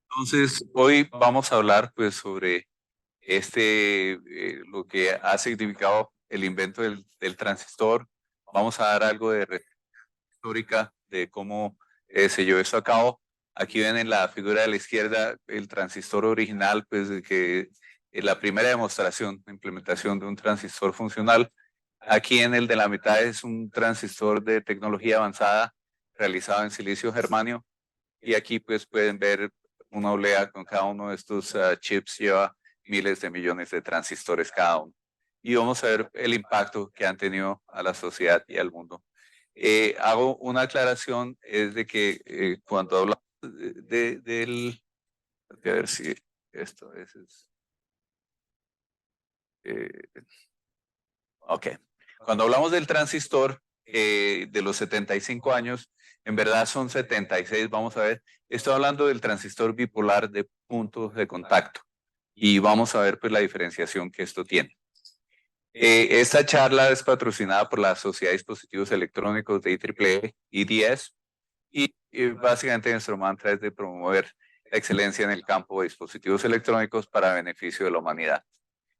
Entonces, hoy vamos a hablar pues sobre lo que ha significado el invento del transistor. Vamos a dar algo de histórica de cómo se llevó esto a cabo. Aquí ven en la figura de la izquierda el transistor original, pues de que la primera demostración, implementación de un transistor funcional. Aquí en el de la mitad es un transistor de tecnología avanzada realizado en silicio germanio. Y aquí pues pueden ver una olea con cada uno de estos chips lleva miles de millones de transistores cada uno. Y vamos a ver el impacto que han tenido a la sociedad y al mundo. Hago una aclaración, es de que cuando hablamos del... A ver si esto es eh, ok. Cuando hablamos del transistor de los 75 años, en verdad son 76, vamos a ver. Estoy hablando del transistor bipolar de puntos de contacto y vamos a ver pues la diferenciación que esto tiene. Esta charla es patrocinada por la Sociedad de Dispositivos Electrónicos de IEEE, IDS, y básicamente nuestro mantra es de promover la excelencia en el campo de dispositivos electrónicos para beneficio de la humanidad.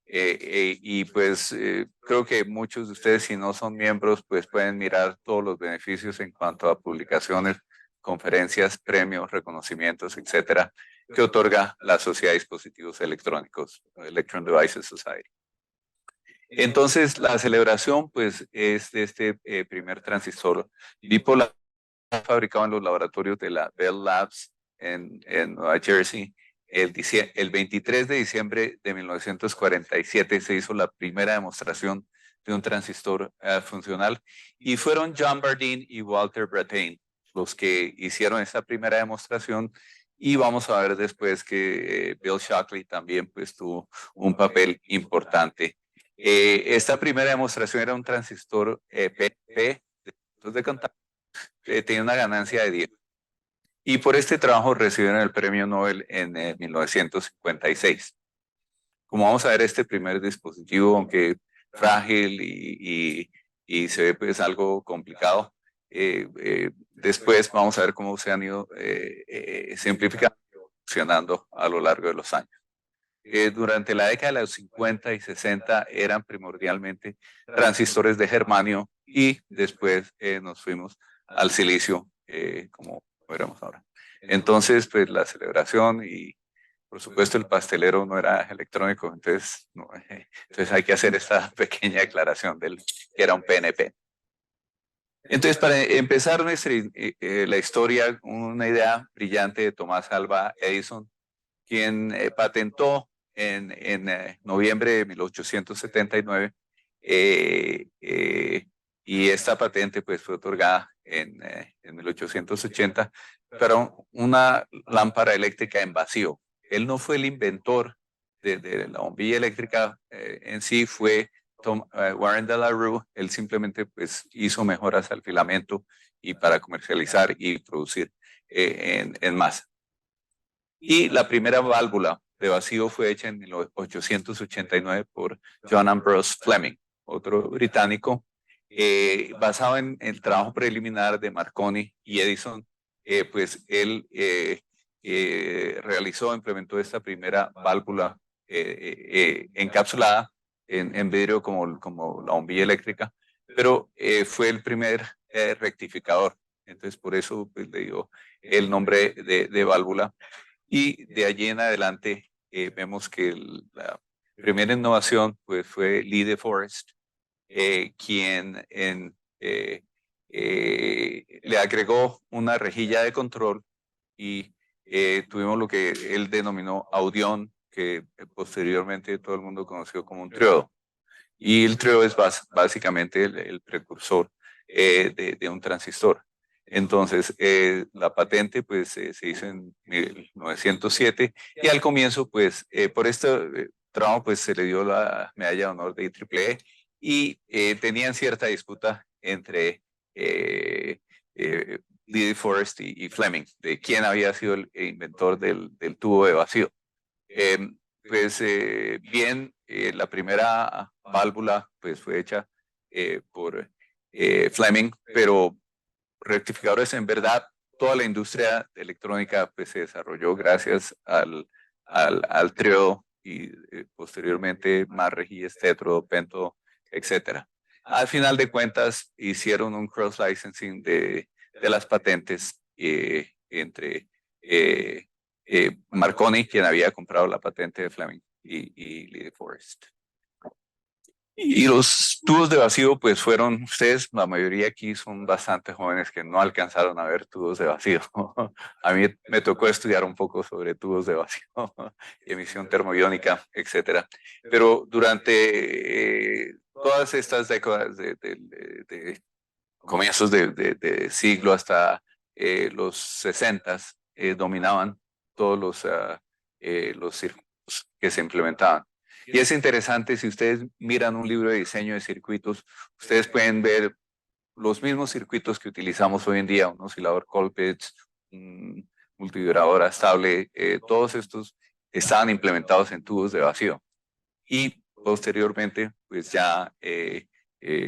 Y pues creo que muchos de ustedes, si no son miembros, pues pueden mirar todos los beneficios en cuanto a publicaciones, conferencias, premios, reconocimientos, etcétera, que otorga la Sociedad de Dispositivos Electrónicos, Electron Devices Society. Entonces, la celebración, pues, es de este primer transistor bipolar fabricado en los laboratorios de la Bell Labs en Nueva Jersey. El 23 de diciembre de 1947 se hizo la primera demostración de un transistor funcional y fueron John Bardeen y Walter Brattain los que hicieron esa primera demostración, y vamos a ver después que Bill Shockley también pues tuvo un papel importante. Esta primera demostración era un transistor PP de contacto, tenía una ganancia de 10. Y por este trabajo recibieron el premio Nobel en 1956. Como vamos a ver, este primer dispositivo, aunque frágil y se ve pues algo complicado, después vamos a ver cómo se han ido simplificando, funcionando a lo largo de los años. Durante la década de los 50 y 60 eran primordialmente transistores de germanio y después nos fuimos al silicio, como veremos ahora. Entonces, pues la celebración y por supuesto el pastelero no era electrónico, entonces, no, entonces hay que hacer esta pequeña aclaración del que era un PNP. Entonces, para empezar la historia, una idea brillante de Tomás Alva Edison, quien patentó en noviembre de 1879, y esta patente pues fue otorgada en 1880 para una lámpara eléctrica en vacío. Él no fue el inventor de la bombilla eléctrica en sí, fue Warren de la Rue. Él simplemente pues hizo mejoras al filamento y para comercializar y producir en masa. Y la primera válvula de vacío fue hecha en 1889 por John Ambrose Fleming, otro británico, basado en el trabajo preliminar de Marconi y Edison. Pues él realizó, implementó esta primera válvula encapsulada en vidrio como la bombilla eléctrica, pero fue el primer rectificador. Entonces, por eso pues, le dio el nombre de válvula. Y de allí en adelante vemos que la primera innovación pues, fue Lee de Forest, quien le agregó una rejilla de control y tuvimos lo que él denominó audión, que posteriormente todo el mundo conoció como un triodo. Y el triodo es básicamente el precursor de un transistor. Entonces, la patente pues se hizo en 1907 y al comienzo pues por este trabajo pues se le dio la medalla de honor de IEEE y tenían cierta disputa entre Lee Forest y Fleming de quién había sido el inventor del tubo de vacío. Eh, pues bien, la primera válvula pues fue hecha por Fleming, pero rectificadores en verdad toda la industria electrónica pues, se desarrolló gracias al trío y posteriormente Marregi, Stetro, Pento, etcétera. Al final de cuentas, hicieron un cross-licensing de las patentes entre Marconi, quien había comprado la patente de Fleming, y Lee de Forest. Y los tubos de vacío, pues fueron ustedes, la mayoría aquí son bastante jóvenes que no alcanzaron a ver tubos de vacío. A mí me tocó estudiar un poco sobre tubos de vacío, emisión termoiónica, etcétera. Pero durante todas estas décadas de comienzos de siglo hasta los 60 dominaban todos los circuitos que se implementaban. Y es interesante, si ustedes miran un libro de diseño de circuitos, ustedes pueden ver los mismos circuitos que utilizamos hoy en día, un oscilador Colpitts, un multivibrador estable, todos estos estaban implementados en tubos de vacío. Y posteriormente, pues ya,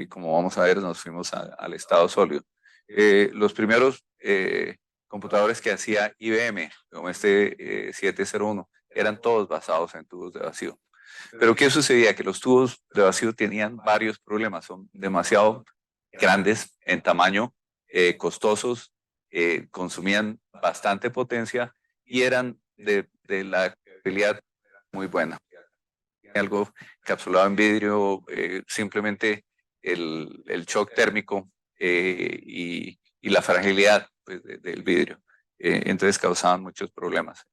como vamos a ver, nos fuimos al estado sólido. Los primeros computadores que hacía IBM, como este 701, eran todos basados en tubos de vacío. Pero ¿qué sucedía? Que los tubos de vacío tenían varios problemas, son demasiado grandes en tamaño, costosos, consumían bastante potencia y eran de la calidad muy buena. Algo encapsulado en vidrio, simplemente el shock térmico y la fragilidad pues, del vidrio. Entonces causaban muchos problemas.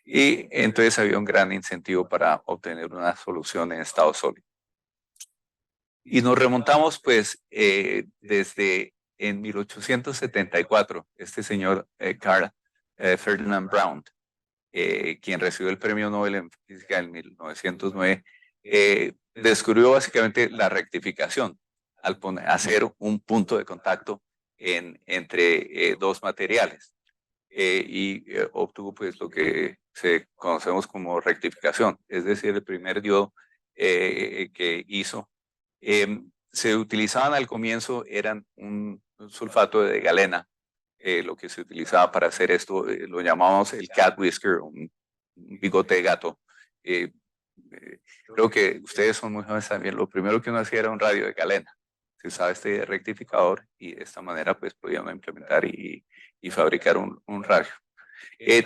Y entonces había un gran incentivo para obtener una solución en estado sólido. Y nos remontamos pues desde en 1874, este señor Carl Ferdinand Braun, quien recibió el premio Nobel en física en 1909, descubrió básicamente la rectificación al hacer un punto de contacto entre dos materiales y obtuvo pues lo que conocemos como rectificación, es decir, el primer diodo que hizo. Se utilizaban al comienzo, eran un sulfato de galena, lo que se utilizaba para hacer esto, lo llamábamos el cat whisker, un bigote de gato. Creo que ustedes son muy jóvenes también. Lo primero que uno hacía era un radio de galena. Se usaba este rectificador y de esta manera pues podíamos implementar y fabricar un radio.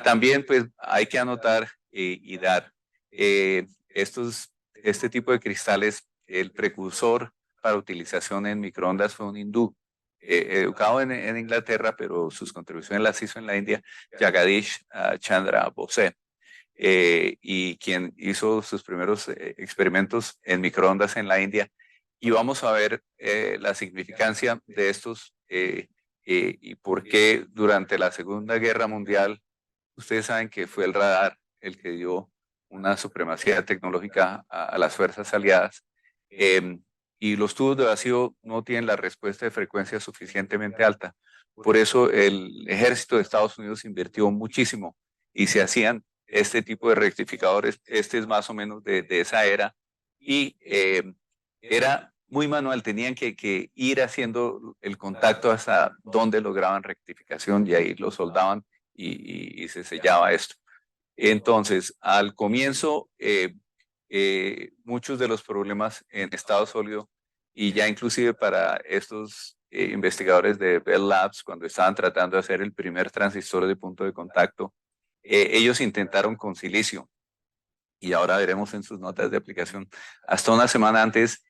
También pues hay que anotar y dar este tipo de cristales, el precursor para utilización en microondas fue un hindú, educado en Inglaterra, pero sus contribuciones las hizo en la India, Jagadish Chandra Bose, y quien hizo sus primeros experimentos en microondas en la India. Y vamos a ver la significancia de estos y por qué durante la Segunda Guerra Mundial, ustedes saben que fue el radar el que dio una supremacía tecnológica a las fuerzas aliadas. Y los tubos de vacío no tienen la respuesta de frecuencia suficientemente alta. Por eso el ejército de Estados Unidos invirtió muchísimo y se hacían este tipo de rectificadores. Este es más o menos de esa era y era muy manual. Tenían que ir haciendo el contacto hasta donde lograban rectificación y ahí lo soldaban y se sellaba esto. Entonces, al comienzo, muchos de los problemas en estado sólido y ya inclusive para estos investigadores de Bell Labs, cuando estaban tratando de hacer el primer transistor de punto de contacto, ellos intentaron con silicio y ahora veremos en sus notas de aplicación, hasta una semana antes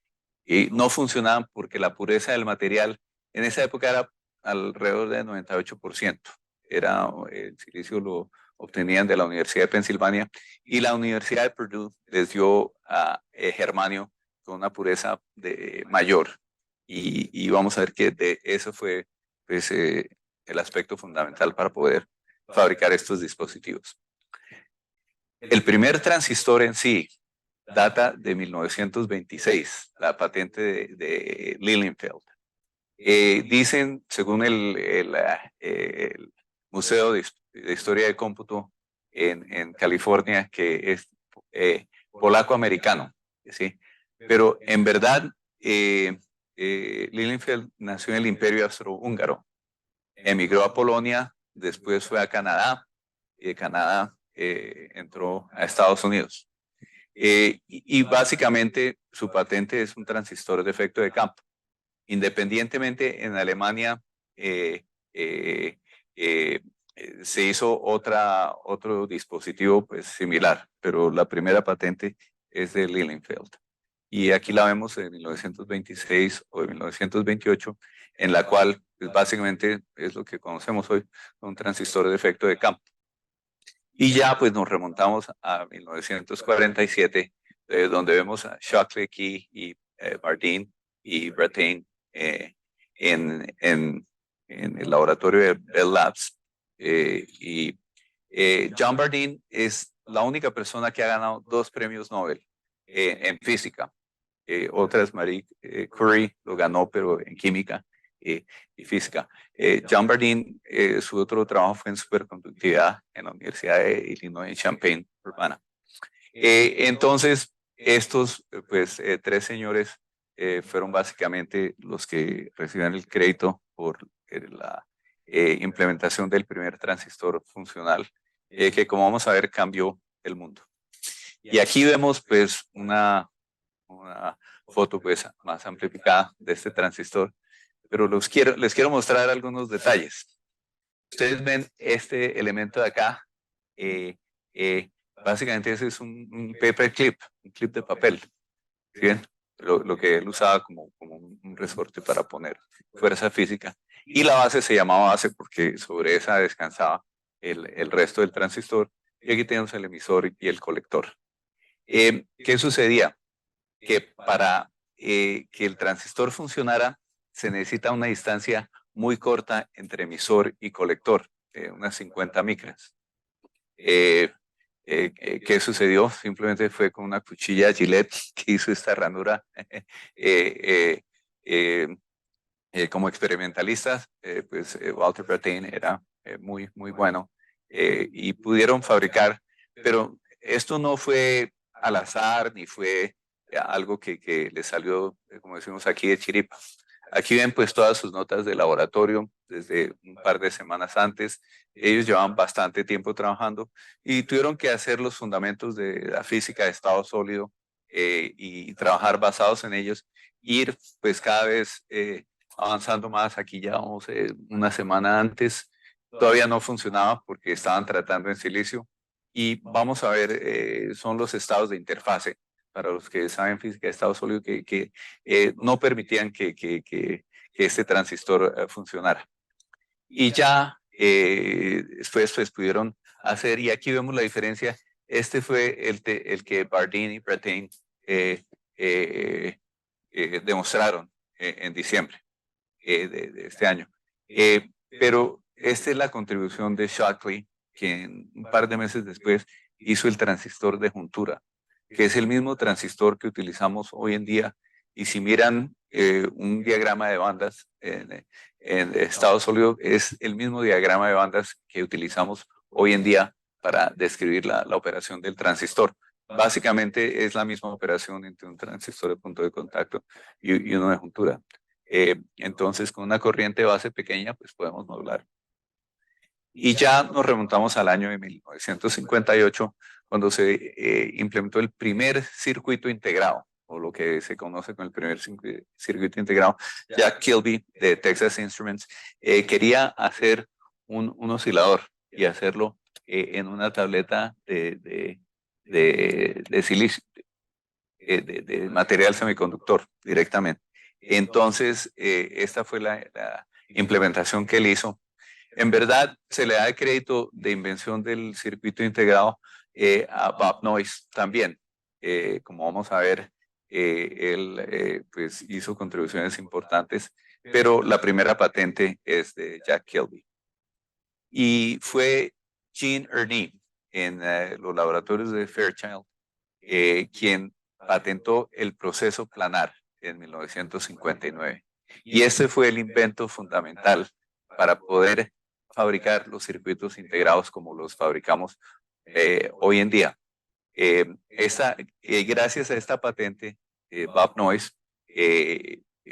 no funcionaban porque la pureza del material en esa época era alrededor de 98%. Era el silicio lo obtenían de la Universidad de Pensilvania y la Universidad de Purdue les dio a germanio con una pureza mayor. Y vamos a ver que de eso fue pues, el aspecto fundamental para poder fabricar estos dispositivos. El primer transistor en sí data de 1926, la patente de Lilienfeld. Dicen, según el Museo de Historia de Cómputo en California, que es polaco-americano, ¿sí? Pero en verdad, Lilienfeld nació en el Imperio Austrohúngaro, emigró a Polonia después fue a Canadá, y de Canadá entró a Estados Unidos. Y básicamente su patente es un transistor de efecto de campo. Independientemente, en Alemania eh, eh, eh, se hizo otro dispositivo pues, similar, pero la primera patente es de Lilienfeld. Y aquí la vemos de 1926 o de 1928, en la cual pues, básicamente es lo que conocemos hoy, un transistor de efecto de campo. Y ya pues nos remontamos a 1947, donde vemos a Shockley y Bardeen y Brattain en el laboratorio de Bell Labs. John Bardeen es la única persona que ha ganado 2 premios Nobel en física. Otra es Marie Curie, lo ganó, pero en química y física. John Bardeen, su otro trabajo fue en superconductividad en la Universidad de Illinois en Champaign, Urbana. Entonces, estos 3 señores fueron básicamente los que recibieron el crédito por la implementación del primer transistor funcional, que como vamos a ver cambió el mundo. Y aquí vemos pues una foto pues más amplificada de este transistor, pero les quiero mostrar algunos detalles. Ustedes ven este elemento de acá, básicamente ese es un paper clip, un clip de papel, ¿sí ven? Lo que él usaba como un resorte para poner fuerza física. Y la base se llamaba base porque sobre esa descansaba el resto del transistor. Y aquí tenemos el emisor y el colector. ¿Qué sucedía? Que para que el transistor funcionara se necesita una distancia muy corta entre emisor y colector, unas 50 micras. ¿Qué sucedió? Simplemente fue con una cuchilla Gillette que hizo esta ranura. Como experimentalistas, Walter Brattain era muy bueno y pudieron fabricar, pero esto no fue al azar ni fue algo que le salió, como decimos aquí, de chiripa. Aquí ven pues todas sus notas de laboratorio desde un par de semanas antes. Ellos llevaban bastante tiempo trabajando y tuvieron que hacer los fundamentos de la física de estado sólido y trabajar basados en ellos, ir pues cada vez avanzando más. Aquí ya vamos una semana antes, todavía no funcionaba porque estaban tratando en silicio. Y vamos a ver, son los estados de interfase, para los que saben física de estado sólido, que no permitían que este transistor funcionara. Y ya después pues, pudieron hacer, y aquí vemos la diferencia. Este fue el que Bardeen y Brattain demostraron en diciembre de este año. Pero esta es la contribución de Shockley, que un par de meses después hizo el transistor de juntura, que es el mismo transistor que utilizamos hoy en día. Y si miran un diagrama de bandas en estado sólido, es el mismo diagrama de bandas que utilizamos hoy en día para describir la operación del transistor. Básicamente es la misma operación entre un transistor de punto de contacto y uno de juntura. Entonces, con una corriente base pequeña, pues podemos modular. Y ya nos remontamos al año de 1958, cuando se implementó el primer circuito integrado, o lo que se conoce con el primer circuito integrado. Jack Kilby, de Texas Instruments, quería hacer un oscilador y hacerlo en una tableta de silicio, de material semiconductor directamente. Entonces, esta fue la implementación que él hizo. En verdad, se le da el crédito de invención del circuito integrado a Bob Noyce también. Como vamos a ver, él pues hizo contribuciones importantes, pero la primera patente es de Jack Kilby. Y fue Jean Ernie en los laboratorios de Fairchild quien patentó el proceso planar en 1959. Y este fue el invento fundamental para poder fabricar los circuitos integrados como los fabricamos hoy en día. Gracias a esta patente, Bob Noyce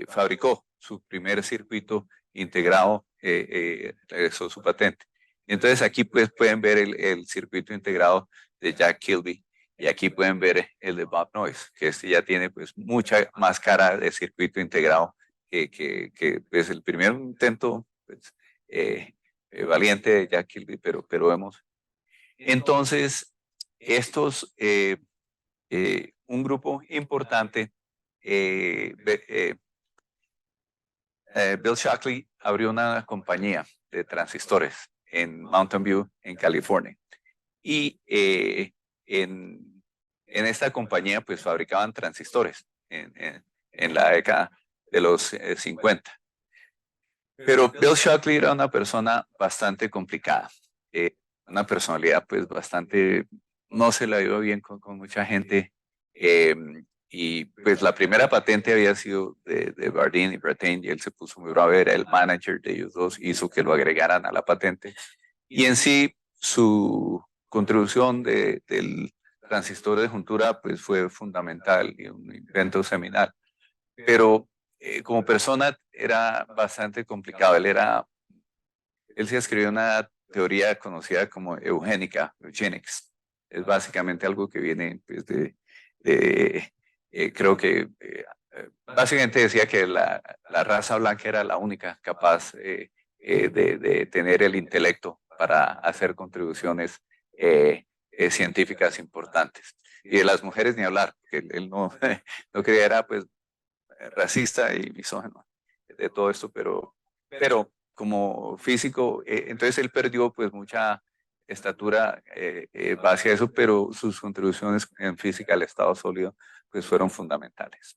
fabricó su primer circuito integrado, regresó su patente. Entonces aquí pues pueden ver el circuito integrado de Jack Kilby y aquí pueden ver el de Bob Noyce, que este ya tiene pues mucha más cara de circuito integrado que pues el primer intento pues, valiente de Jack Kilby, pero vemos. Entonces, un grupo importante, Bill Shockley abrió una compañía de transistores en Mountain View, en California. Y en esta compañía, pues fabricaban transistores en la década de los 50. Pero Bill Shockley era una persona bastante complicada, una personalidad pues bastante, no se la dio bien con mucha gente. eh, y pues la primera patente había sido de Bardeen y Brattain y él se puso muy bravo, era el manager de ellos dos, hizo que lo agregaran a la patente. Y en sí, su contribución del transistor de juntura pues fue fundamental y un invento seminal. Pero como persona era bastante complicado. Él se escribió una teoría conocida como eugénica, eugenics. Es básicamente algo que viene pues, creo que básicamente decía que la raza blanca era la única capaz de tener el intelecto para hacer contribuciones científicas importantes. Y de las mujeres ni hablar, porque él no, no creía, era pues racista y misógino de todo esto, pero como físico, entonces él perdió pues mucha estatura base a eso, pero sus contribuciones en física al estado sólido pues fueron fundamentales.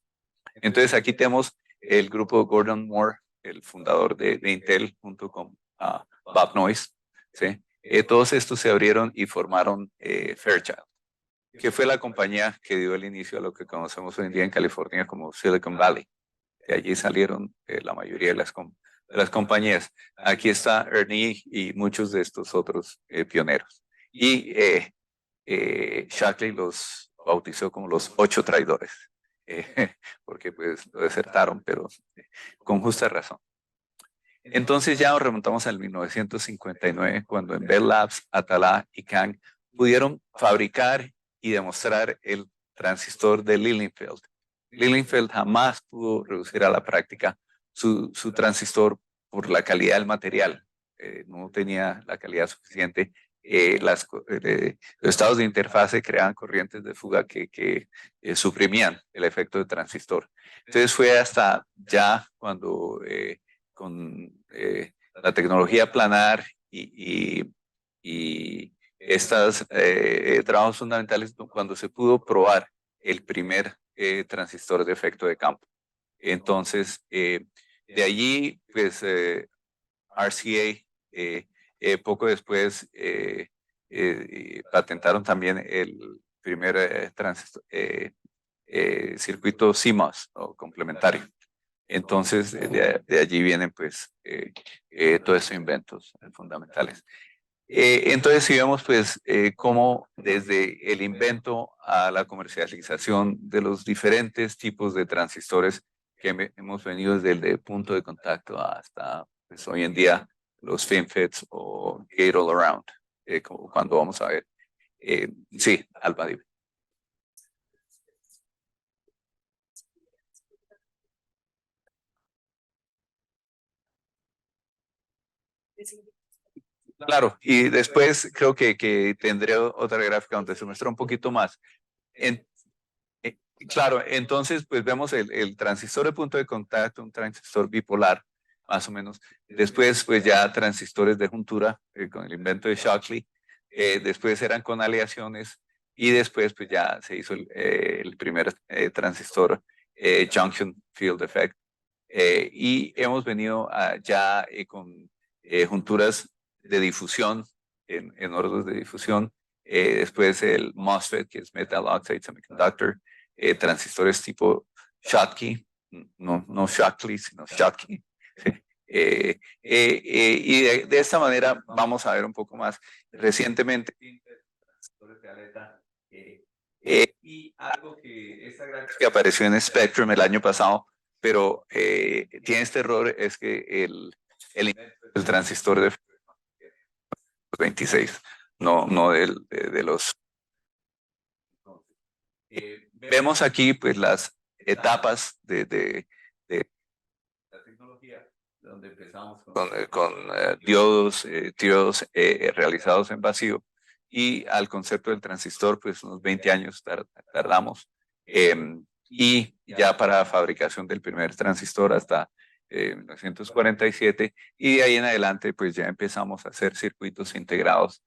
Entonces aquí tenemos el grupo Gordon Moore, el fundador de Intel, junto con Bob Noyce, ¿sí? Todos estos se abrieron y formaron Fairchild, que fue la compañía que dio el inicio a lo que conocemos hoy en día en California como Silicon Valley. De allí salieron la mayoría de las compañías. Aquí está Ernie y muchos de estos otros pioneros. Y Shockley los bautizó como los 8 traidores, porque pues lo desertaron, pero con justa razón. Entonces ya nos remontamos al 1959, cuando en Bell Labs, Atala y Kang pudieron fabricar y demostrar el transistor de Lilienfeld. Lilienfeld jamás pudo reducir a la práctica su transistor por la calidad del material. No tenía la calidad suficiente. Los estados de interfase creaban corrientes de fuga que suprimían el efecto de transistor. Entonces fue hasta ya cuando con la tecnología planar y estos trabajos fundamentales cuando se pudo probar el primer transistor de efecto de campo. Entonces, de allí, pues RCA, poco después, patentaron también el primer circuito CMOS o complementario. Entonces, de allí vienen pues todos estos inventos fundamentales. Entonces, si vemos pues cómo desde el invento a la comercialización de los diferentes tipos de transistores que hemos venido desde el de punto de contacto hasta pues, hoy en día los FinFETs o Gate All Around, como cuando vamos a ver. Sí, Alba, dime. Claro, y después creo que tendré otra gráfica donde se muestra un poquito más. En- claro, entonces pues vemos el transistor de punto de contacto, un transistor bipolar, más o menos. Después pues ya transistores de juntura con el invento de Shockley. Después eran con aleaciones y después pues ya se hizo el primer transistor Junction Field Effect. Y hemos venido ya con junturas de difusión en órdenes de difusión. Después el MOSFET, que es Metal Oxide Semiconductor, transistores tipo Schottky, no Shockley, sino Schottky. Y de esta manera vamos a ver un poco más recientemente transistores de aleta, y algo que esta gráfica que apareció en Spectrum el año pasado, pero tiene este error, es que el transistor de 26, no de los. Vemos aquí pues las etapas de la tecnología, donde empezamos con diodos, triodos realizados en vacío, y al concepto del transistor, pues unos 20 años tardamos, y ya para fabricación del primer transistor hasta 1947, y de ahí en adelante pues ya empezamos a hacer circuitos integrados.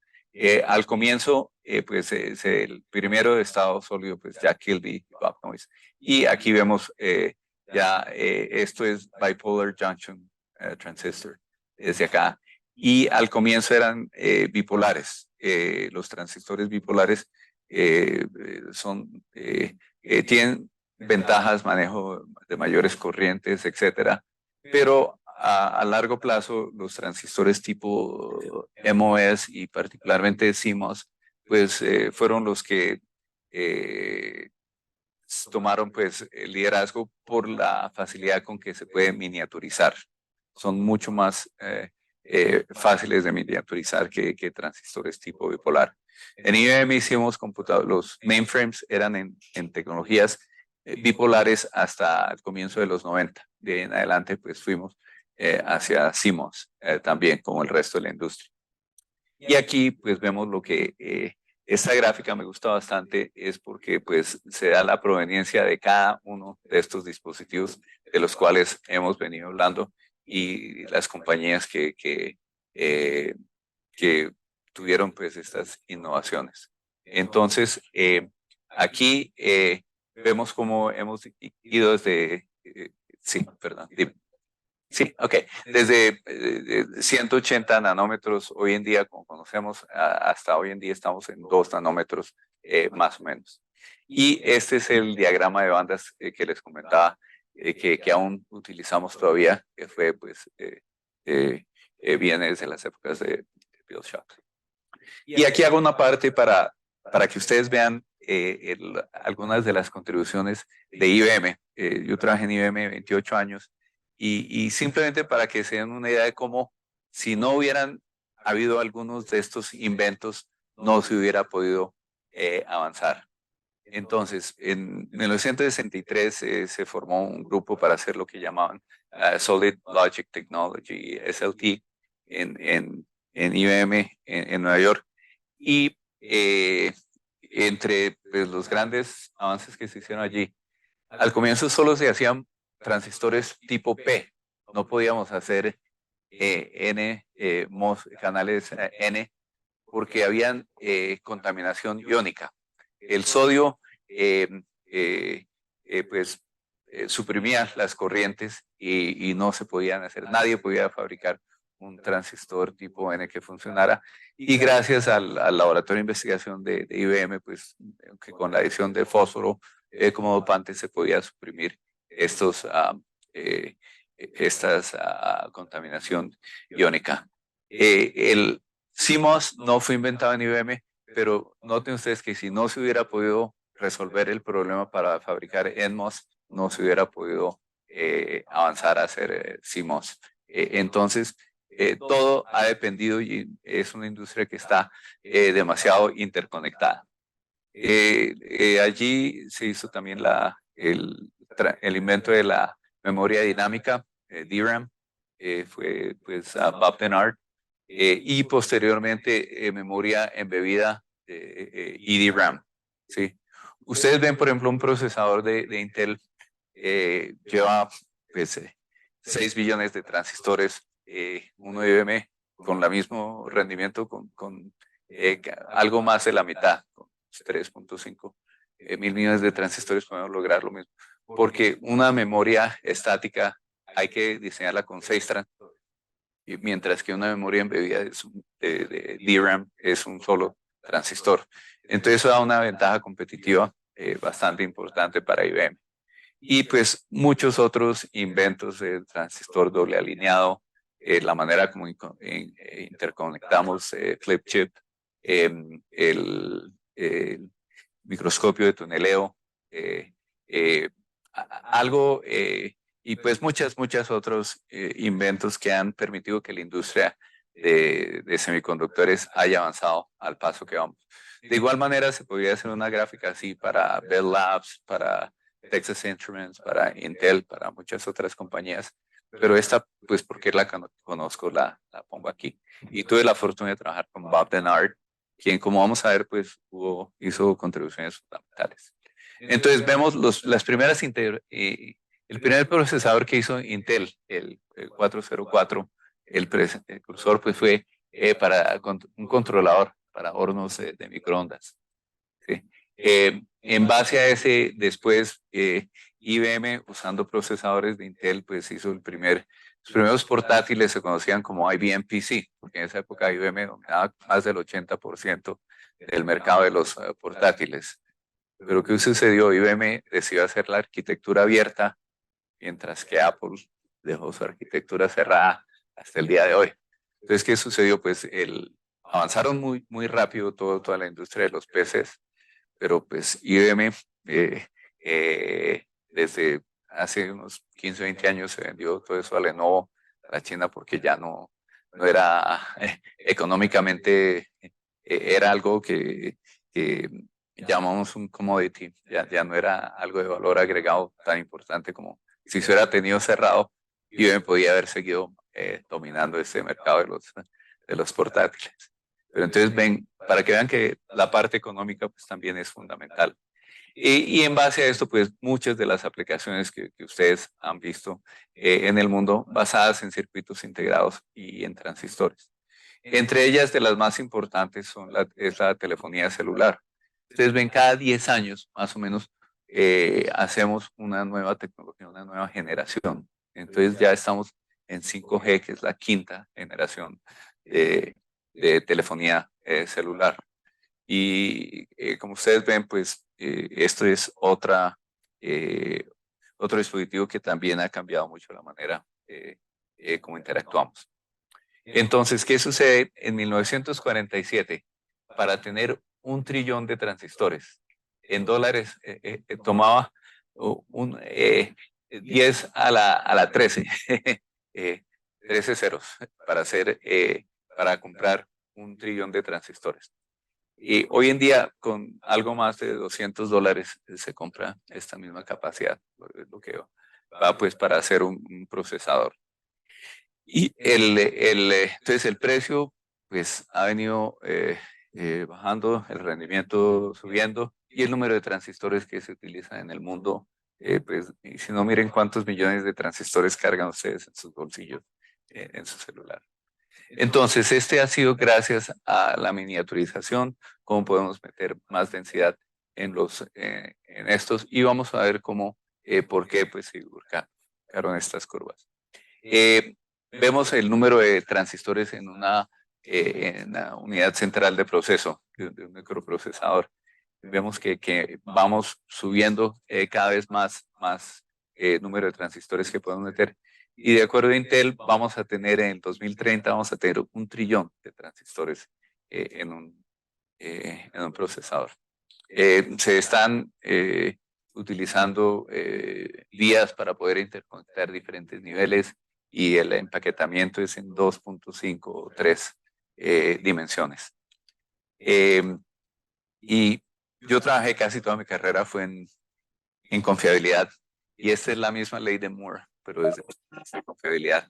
Al comienzo, pues el primero de estado sólido, pues Jack Kilby, Bob Noyce, y aquí vemos esto es bipolar junction transistor, desde acá. Y al comienzo eran bipolares. Los transistores bipolares tienen ventajas, manejo de mayores corrientes, etcétera. Pero a largo plazo, los transistores tipo MOS y particularmente CMOS, pues fueron los que tomaron pues el liderazgo por la facilidad con que se puede miniaturizar. Son mucho más fáciles de miniaturizar que transistores tipo bipolar. En IBM hicimos computadores, los mainframes eran en tecnologías bipolares hasta el comienzo de los 90. De ahí en adelante pues fuimos hacia CMOS también, como el resto de la industria. Y aquí pues vemos lo que esta gráfica me gusta bastante, es porque pues se da la proveniencia de cada uno de estos dispositivos de los cuales hemos venido hablando, y las compañías eh, que tuvieron pues estas innovaciones. Entonces, aquí vemos cómo hemos ido desde, sí, perdón, dime. Sí, ok. Desde 180 nanómetros hoy en día, como conocemos, hasta hoy en día estamos en 2 nanómetros más o menos. Y este es el diagrama de bandas que les comentaba, que aún utilizamos todavía, que fue, pues, viene desde las épocas de Bill Shockley. Y aquí hago una parte para que ustedes vean algunas de las contribuciones de IBM. Yo trabajé en IBM 28 años, y simplemente para que se den una idea de cómo, si no hubieran habido algunos de estos inventos, no se hubiera podido avanzar. Entonces, en 1963 se formó un grupo para hacer lo que llamaban Solid Logic Technology, SLT, en IBM en Nueva York. Y entre pues, los grandes avances que se hicieron allí, al comienzo solo se hacían transistores tipo P. No podíamos hacer canales N, porque habían contaminación iónica. El sodio eh, eh, pues suprimía las corrientes, y no se podían hacer, nadie podía fabricar un transistor tipo N que funcionara. Y gracias al laboratorio de investigación de IBM, pues que con la adición de fósforo como dopante se podía suprimir esta contaminación iónica. El CMOS no fue inventado en IBM, pero noten ustedes que si no se hubiera podido resolver el problema para fabricar NMOS, no se hubiera podido avanzar a hacer CMOS. Entonces, todo ha dependido, y es una industria que está demasiado interconectada. Allí se hizo también el invento de la memoria dinámica, DRAM, fue pues a Bob Denard, y posteriormente memoria embebida, EDRAM. ¿Sí? Ustedes ven, por ejemplo, un procesador de Intel lleva pues, 6 billones de transistores, uno de IBM con el mismo rendimiento, con algo más de la mitad, con 3.5 mil millones de transistores podemos lograr lo mismo, porque una memoria estática hay que diseñarla con 6 transistores, mientras que una memoria embebida de DRAM es un solo transistor. Entonces eso da una ventaja competitiva bastante importante para IBM. Y pues muchos otros inventos del transistor doble alineado, la manera como interconectamos flip chip, el microscopio de tuneleo, eh, eh, algo, y pues muchas otros inventos que han permitido que la industria de semiconductores haya avanzado al paso que vamos. De igual manera, se podría hacer una gráfica así para Bell Labs, para Texas Instruments, para Intel, para muchas otras compañías, pero esta, pues porque la conozco, la pongo aquí. Y tuve la fortuna de trabajar con Bob Denard, quien, como vamos a ver, pues hizo contribuciones fundamentales. Entonces vemos las primeras, el primer procesador que hizo Intel, el 404, el precursor, pues fue para un controlador para hornos de microondas. ¿Sí? En base a ese, después IBM, usando procesadores de Intel, pues hizo los primeros portátiles se conocían como IBM PC, porque en esa época IBM dominaba más del 80% del mercado de los portátiles. Pero ¿qué sucedió? IBM decidió hacer la arquitectura abierta, mientras que Apple dejó su arquitectura cerrada hasta el día de hoy. Entonces, ¿qué sucedió? Pues avanzaron muy rápido toda la industria de los PCs, pero pues IBM desde hace unos 15, 20 años se vendió todo eso a Lenovo, a la China, porque ya no era económicamente, era algo que llamamos un commodity, ya no era algo de valor agregado tan importante como si se hubiera tenido cerrado, IBM podía haber seguido dominando ese mercado de los portátiles. Pero entonces ven, para que vean que la parte económica pues también es fundamental. Y en base a esto, pues muchas de las aplicaciones que ustedes han visto en el mundo basadas en circuitos integrados y en transistores. Entre ellas, de las más importantes es la telefonía celular. Ustedes ven, cada 10 años, más o menos, hacemos una nueva tecnología, una nueva generación. Entonces ya estamos en 5G, que es la quinta generación de telefonía celular. Y como ustedes ven, pues esto es otro dispositivo que también ha cambiado mucho la manera como interactuamos. Entonces, ¿qué sucede? En 1947, para tener 1 trillón de transistores en dólares, tomaba 10 a la 13, 13 ceros, para comprar 1 trillón de transistores. Y hoy en día, con algo más de $200, se compra esta misma capacidad, lo que va pues para hacer un procesador. Y entonces el precio pues ha venido bajando, el rendimiento subiendo y el número de transistores que se utilizan en el mundo, pues y si no, miren cuántos millones de transistores cargan ustedes en sus bolsillos, en su celular. Entonces, este ha sido gracias a la miniaturización, cómo podemos meter más densidad en estos, y vamos a ver por qué pues se buscaron estas curvas. Vemos el número de transistores en una unidad central de proceso de un microprocesador. Vemos que vamos subiendo cada vez más número de transistores que podemos meter. Y de acuerdo a Intel, vamos a tener en el 2030, vamos a tener 1 trillón de transistores en un procesador. Se están utilizando vías para poder interconectar diferentes niveles y el empaquetamiento es en 2.5 o 3 dimensiones. Y yo trabajé casi toda mi carrera fue en confiabilidad y esta es la misma ley de Moore, pero desde la confiabilidad.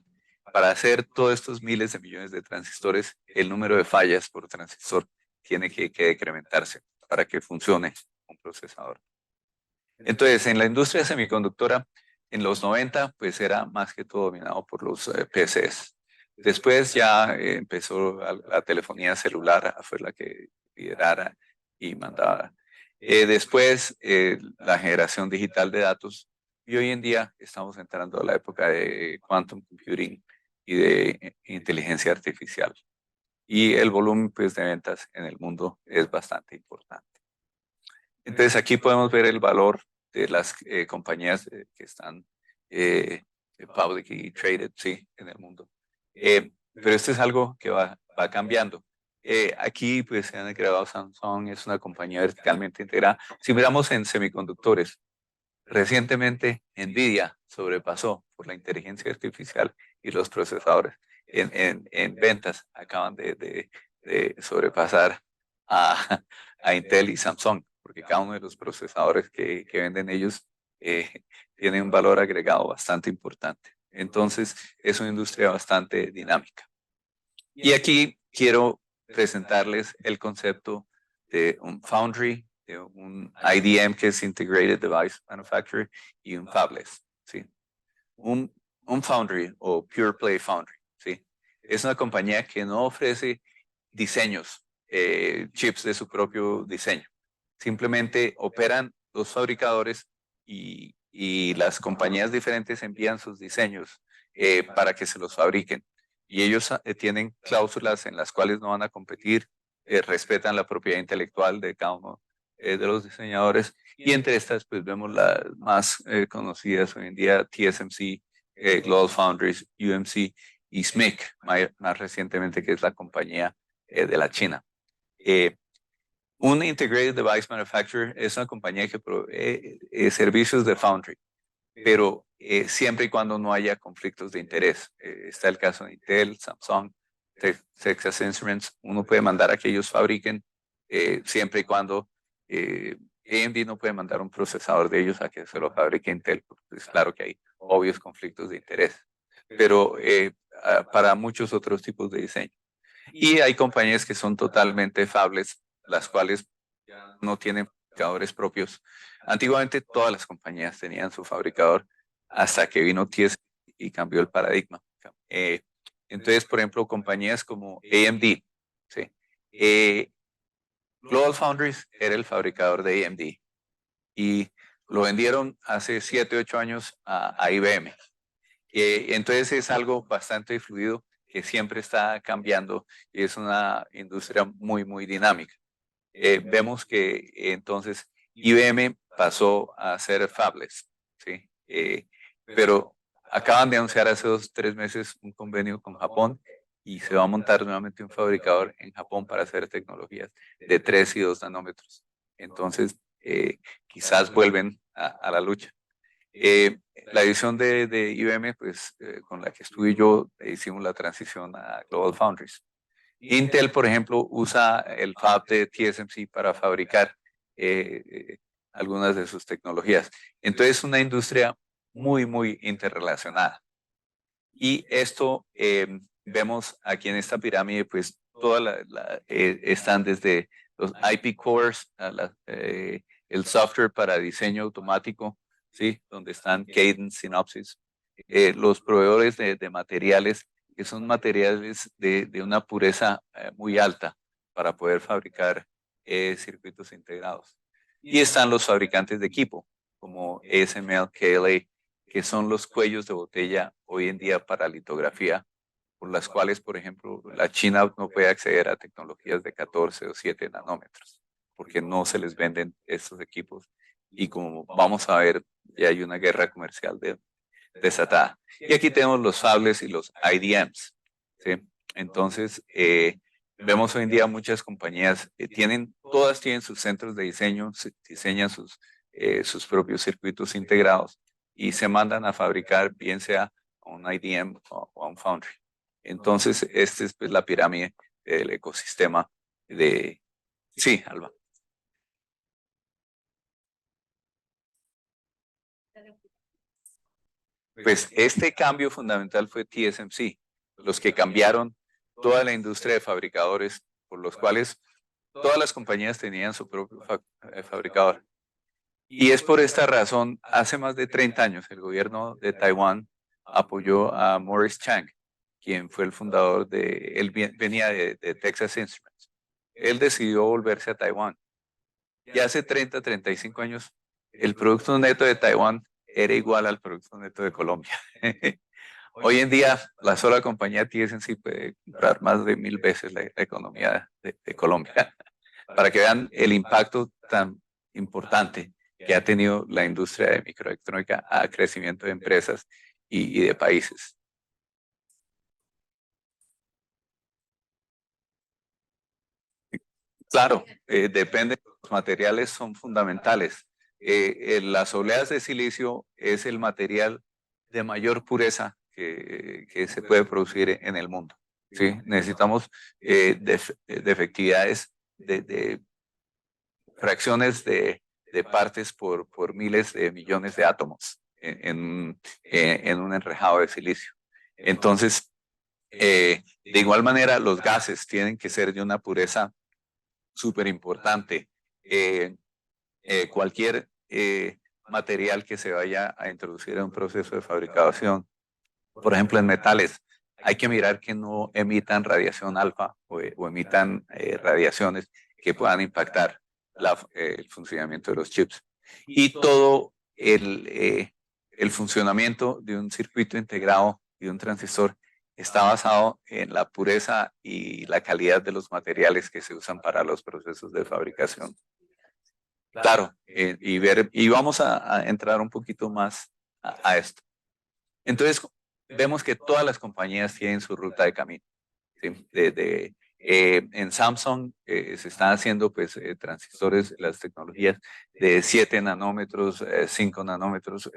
Para hacer todos estos miles de millones de transistores, el número de fallas por transistor tiene que decrementarse para que funcione un procesador. Entonces, en la industria semiconductora, en los 90, pues era más que todo dominado por los PCs. Después ya empezó la telefonía celular, fue la que liderara y mandaba. Después, la generación digital de datos. Y hoy en día estamos entrando a la época de quantum computing y de inteligencia artificial. Y el volumen pues, de ventas en el mundo es bastante importante. Entonces aquí podemos ver el valor de las compañías que están publicly traded, sí, en el mundo. Pero esto es algo que va cambiando. Aquí pues se han creado Samsung, es una compañía verticalmente integrada. Si miramos en semiconductores, recientemente Nvidia sobrepasó por la inteligencia artificial y los procesadores. en ventas. Acaban de sobrepasar a Intel y Samsung, porque cada uno de los procesadores que venden ellos tiene un valor agregado bastante importante. Entonces, es una industria bastante dinámica. Y aquí quiero presentarles el concepto de un foundry, de un IDM, que es Integrated Device Manufacturer, y un fabless, ¿sí? Un foundry o pure play foundry, ¿sí? Es una compañía que no ofrece diseños, chips de su propio diseño. Simplemente operan los fabricadores y las compañías diferentes envían sus diseños para que se los fabriquen. Y ellos tienen cláusulas en las cuales no van a competir, respetan la propiedad intelectual de cada uno de los diseñadores. Y entre estas, pues vemos las más conocidas hoy en día: TSMC, Global Foundries, UMC y SMIC, más recientemente, que es la compañía de la China. Un Integrated Device Manufacturer es una compañía que provee servicios de foundry, pero siempre y cuando no haya conflictos de interés. Está el caso de Intel, Samsung, Texas Instruments. Uno puede mandar a que ellos fabriquen siempre y cuando AMD no puede mandar un procesador de ellos a que se lo fabrique Intel, porque es claro que hay obvios conflictos de interés, pero para muchos otros tipos de diseño. Y hay compañías que son totalmente fabless, las cuales no tienen fabricadores propios. Antiguamente todas las compañías tenían su fabricador, hasta que vino TSMC y cambió el paradigma. Entonces, por ejemplo, compañías como AMD, ¿sí? Global Foundries era el fabricador de AMD y lo vendieron hace 7, 8 años a IBM. Entonces es algo bastante fluido, que siempre está cambiando, y es una industria muy, muy dinámica. Vemos que entonces IBM pasó a ser fabless, ¿sí? Pero acaban de anunciar hace 2, 3 meses un convenio con Japón, y se va a montar nuevamente un fabricador en Japón para hacer tecnologías de 3 y 2 nanómetros. Entonces, quizás vuelven a la lucha. La división de IBM, pues con la que estuve yo, hicimos la transición a Global Foundries. Intel, por ejemplo, usa el fab de TSMC para fabricar algunas de sus tecnologías. Entonces, es una industria muy, muy interrelacionada. Y esto vemos aquí en esta pirámide, pues están desde los IP cores, el software para diseño automático, ¿sí? Donde están Cadence, Synopsys, los proveedores de materiales, que son materiales de una pureza muy alta para poder fabricar circuitos integrados. Y están los fabricantes de equipo, como ASML, KLA, que son los cuellos de botella hoy en día para litografía, por las cuales, por ejemplo, la China no puede acceder a tecnologías de 14 o 7 nanómetros, porque no se les venden estos equipos. Y como vamos a ver, ya hay una guerra comercial desatada. Y aquí tenemos los fabless y los IDMs, ¿sí? Entonces, vemos hoy en día muchas compañías, todas tienen sus centros de diseño, diseñan sus propios circuitos integrados y se mandan a fabricar, bien sea a un IDM o a un foundry. Entonces, esta es pues la pirámide del ecosistema de... Sí, Alba. Pues este cambio fundamental fue TSMC, los que cambiaron toda la industria de fabricadores, por los cuales todas las compañías tenían su propio fabricador. Y es por esta razón, hace más de 30 años, el gobierno de Taiwán apoyó a Morris Chang, quien fue el fundador él venía de Texas Instruments. Él decidió volverse a Taiwán. Y hace 30, 35 años, el Producto Neto de Taiwán era igual al Producto Neto de Colombia. Hoy en día, la sola compañía TSMC puede comprar más de 1000 veces la economía de Colombia, para que vean el impacto tan importante que ha tenido la industria de microelectrónica a crecimiento de empresas y de países. Claro, depende, los materiales son fundamentales. Las obleas de silicio es el material de mayor pureza que se puede producir en el mundo. ¿Sí? Necesitamos defectividades de fracciones de partes por miles de millones de átomos en un enrejado de silicio. Entonces, de igual manera, los gases tienen que ser de una pureza súper importante. Cualquier material que se vaya a introducir en un proceso de fabricación, por ejemplo, en metales, hay que mirar que no emitan radiación alfa o emitan radiaciones que puedan impactar el funcionamiento de los chips. Y todo el funcionamiento de un circuito integrado y de un transistor está basado en la pureza y la calidad de los materiales que se usan para los procesos de fabricación. Claro, y vamos a entrar un poquito más a esto. Entonces, vemos que todas las compañías tienen su ruta de camino. ¿Sí? En Samsung se están haciendo pues, transistores, las tecnologías de 7 nanómetros, 5 nanómetros,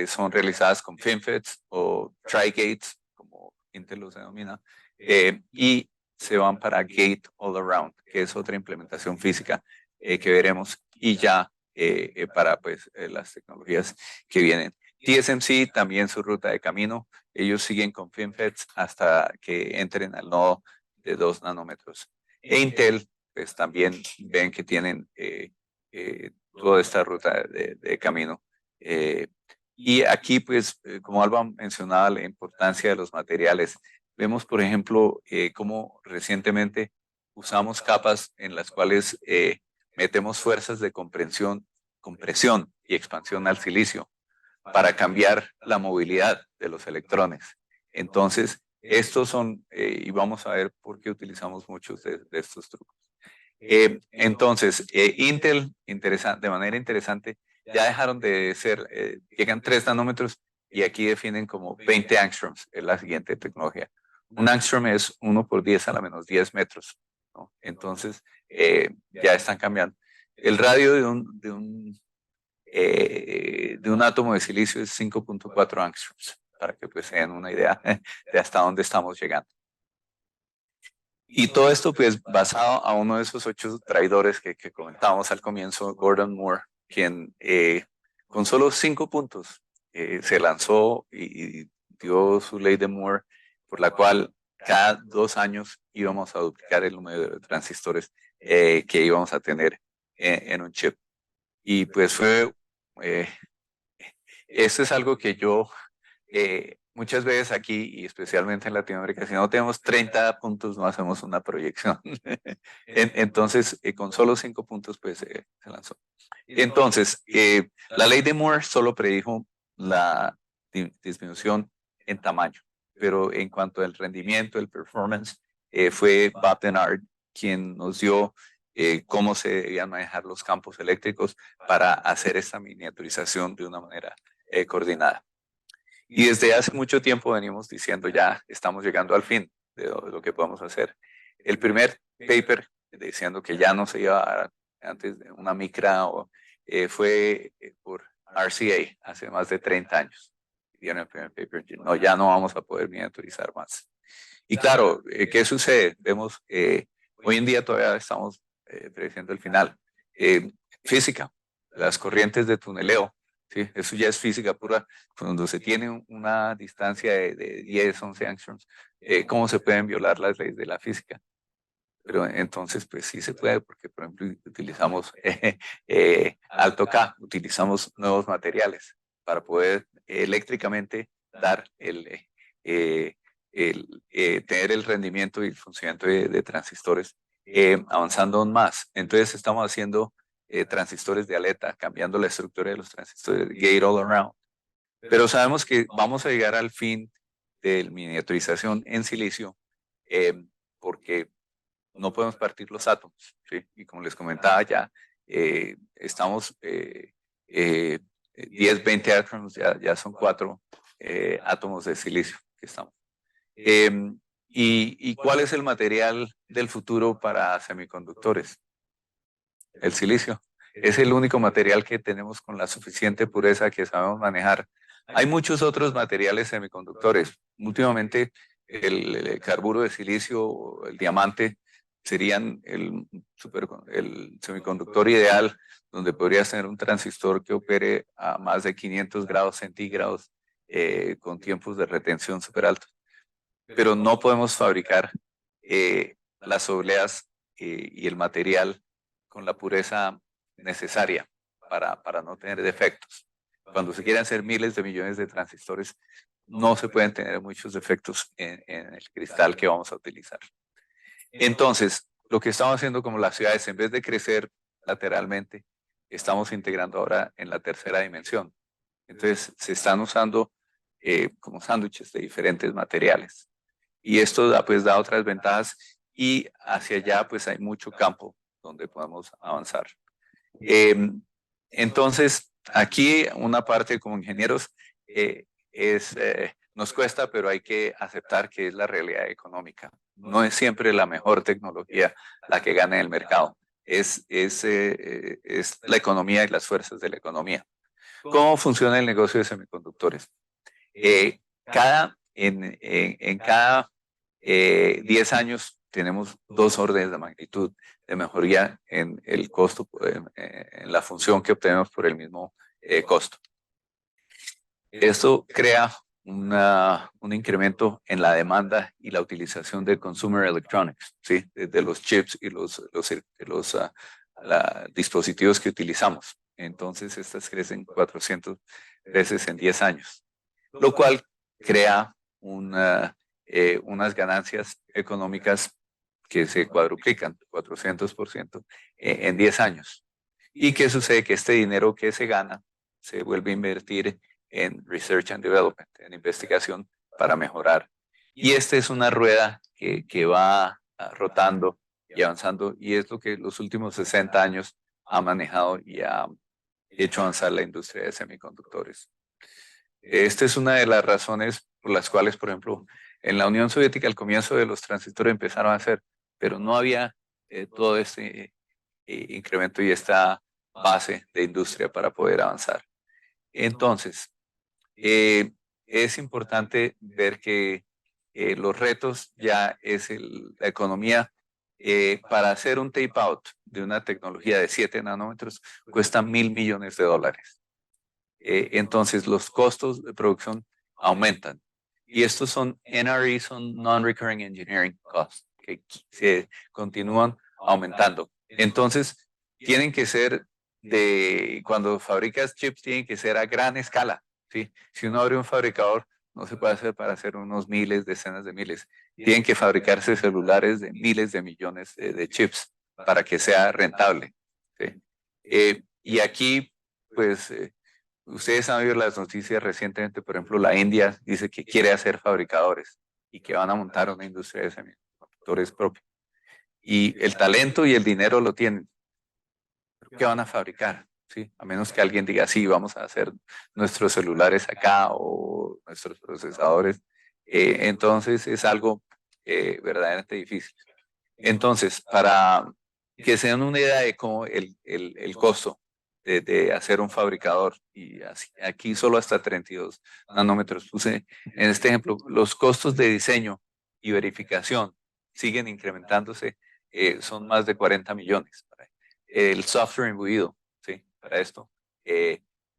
son realizadas con FinFETs o Tri-Gates, como Intel los denomina, y se van para Gate All Around, que es otra implementación física que veremos, y ya para pues, las tecnologías que vienen. TSMC también su ruta de camino, ellos siguen con FinFETs hasta que entren al nodo de 2 nanómetros. E Intel, pues también ven que tienen toda esta ruta de camino. Y aquí, pues, como Alba mencionaba, la importancia de los materiales. Vemos, por ejemplo, cómo recientemente usamos capas en las cuales metemos fuerzas de compresión y expansión al silicio para cambiar la movilidad de los electrones. Entonces, estos son, y vamos a ver por qué utilizamos muchos de estos trucos. Entonces, Intel, de manera interesante, ya dejaron de ser, llegan 3 nanómetros y aquí definen como 20 angstroms, es la siguiente tecnología. Un angstrom es 1 por 10 a la menos 10 metros, ¿no? Entonces, ya están cambiando. El radio de un átomo de silicio es 5.4 angstroms, para que pues se den una idea de hasta dónde estamos llegando. Y todo esto pues basado a uno de esos 8 traidores que comentábamos al comienzo, Gordon Moore, quien con solo 5 puntos se lanzó y dio su ley de Moore, por la cual cada 2 años íbamos a duplicar el número de transistores que íbamos a tener en un chip. Y pues fue, esto es algo que yo muchas veces aquí, y especialmente en Latinoamérica, si no tenemos 30 puntos, no hacemos una proyección. Entonces, con solo 5 puntos, pues se lanzó. Entonces, la ley de Moore solo predijo la disminución en tamaño, pero en cuanto al rendimiento, el performance, fue Bob Denard quien nos dio cómo se debían manejar los campos eléctricos para hacer esta miniaturización de una manera coordinada. Y desde hace mucho tiempo venimos diciendo ya estamos llegando al fin de lo que podemos hacer. El primer paper diciendo que ya no se iba a dar antes de una micra fue por RCA hace más de 30 años. Dieron el primer paper, no, ya no vamos a poder miniaturizar más. Y claro, ¿qué sucede? Vemos, hoy en día todavía estamos prediciendo el final. Física, las corrientes de tuneleo. Sí, eso ya es física pura. Cuando se tiene una distancia de 10, 11 angstroms, ¿cómo se pueden violar las leyes de la física? Pero entonces, pues sí se puede, porque por ejemplo utilizamos alto K, utilizamos nuevos materiales para poder eléctricamente dar tener el rendimiento y el funcionamiento de transistores avanzando aún más. Entonces estamos haciendo transistores de aleta, cambiando la estructura de los transistores, gate all around. Pero sabemos que vamos a llegar al fin de miniaturización en silicio porque no podemos partir los átomos, ¿sí? Y como les comentaba ya, estamos 10, 20 átomos, ya son 4 átomos de silicio que estamos. ¿Y cuál es el material del futuro para semiconductores? El silicio. Es el único material que tenemos con la suficiente pureza que sabemos manejar Hay muchos otros materiales semiconductores. Últimamente el carburo de silicio o el diamante serían el semiconductor ideal donde podrías tener un transistor que opere a más de 500 grados centígrados con tiempos de retención súper altos. Pero no podemos fabricar las obleas y el material con la pureza necesaria para no tener defectos. Cuando se quieren hacer miles de millones de transistores, no se pueden tener muchos defectos en el cristal que vamos a utilizar. Entonces, lo que estamos haciendo como las ciudades, en vez de crecer lateralmente, estamos integrando ahora en la tercera dimensión. Entonces, se están usando como sándwiches de diferentes materiales. Y esto da otras ventajas y hacia allá pues hay mucho campo donde podemos avanzar. Entonces, aquí una parte como ingenieros nos cuesta, pero hay que aceptar que es la realidad económica. No es siempre la mejor tecnología la que gana en el mercado. Es la economía y las fuerzas de la economía. ¿Cómo funciona el negocio de semiconductores? En cada 10 años tenemos 2 órdenes de magnitud de mejoría en el costo, en la función que obtenemos por el mismo costo. Esto crea un incremento en la demanda y la utilización de consumer electronics, ¿sí? De los chips y los dispositivos que utilizamos. Entonces, estas crecen 400 veces en 10 años, lo cual crea unas ganancias económicas que se cuadruplican 400% en 10 años. ¿Y qué sucede? Que este dinero que se gana se vuelve a invertir en Research and Development, en investigación para mejorar. Y esta es una rueda que va rotando y avanzando y es lo que los últimos 60 años ha manejado y ha hecho avanzar la industria de semiconductores. Esta es una de las razones por las cuales, por ejemplo, en la Unión Soviética al comienzo de los transistores empezaron a hacer, pero no había todo este incremento y esta base de industria para poder avanzar. Entonces, es importante ver que los retos ya es la economía. Para hacer un tape out de una tecnología de 7 nanómetros cuesta $1.000 millones. Entonces los costos de producción aumentan. Y estos son NRE, son Non-Recurring Engineering Costs, que se continúan aumentando. Entonces, tienen que ser cuando fabricas chips, tienen que ser a gran escala, ¿sí? Si uno abre un fabricador, no se puede hacer para hacer unos miles, decenas de miles. Tienen que fabricarse celulares de miles de millones de chips para que sea rentable, ¿sí? Y aquí, pues, ustedes han oído las noticias recientemente, por ejemplo, la India dice que quiere hacer fabricadores y que van a montar una industria de semiconductores propia. Y el talento y el dinero lo tienen. ¿Qué van a fabricar? ¿Sí? A menos que alguien diga, sí, vamos a hacer nuestros celulares acá o nuestros procesadores. Entonces es algo verdaderamente difícil. Entonces, para que se den una idea de cómo el costo de hacer un fabricador, y aquí solo hasta 32 nanómetros puse en este ejemplo, los costos de diseño y verificación siguen incrementándose, son más de 40 millones. El software imbuido, ¿sí? Para esto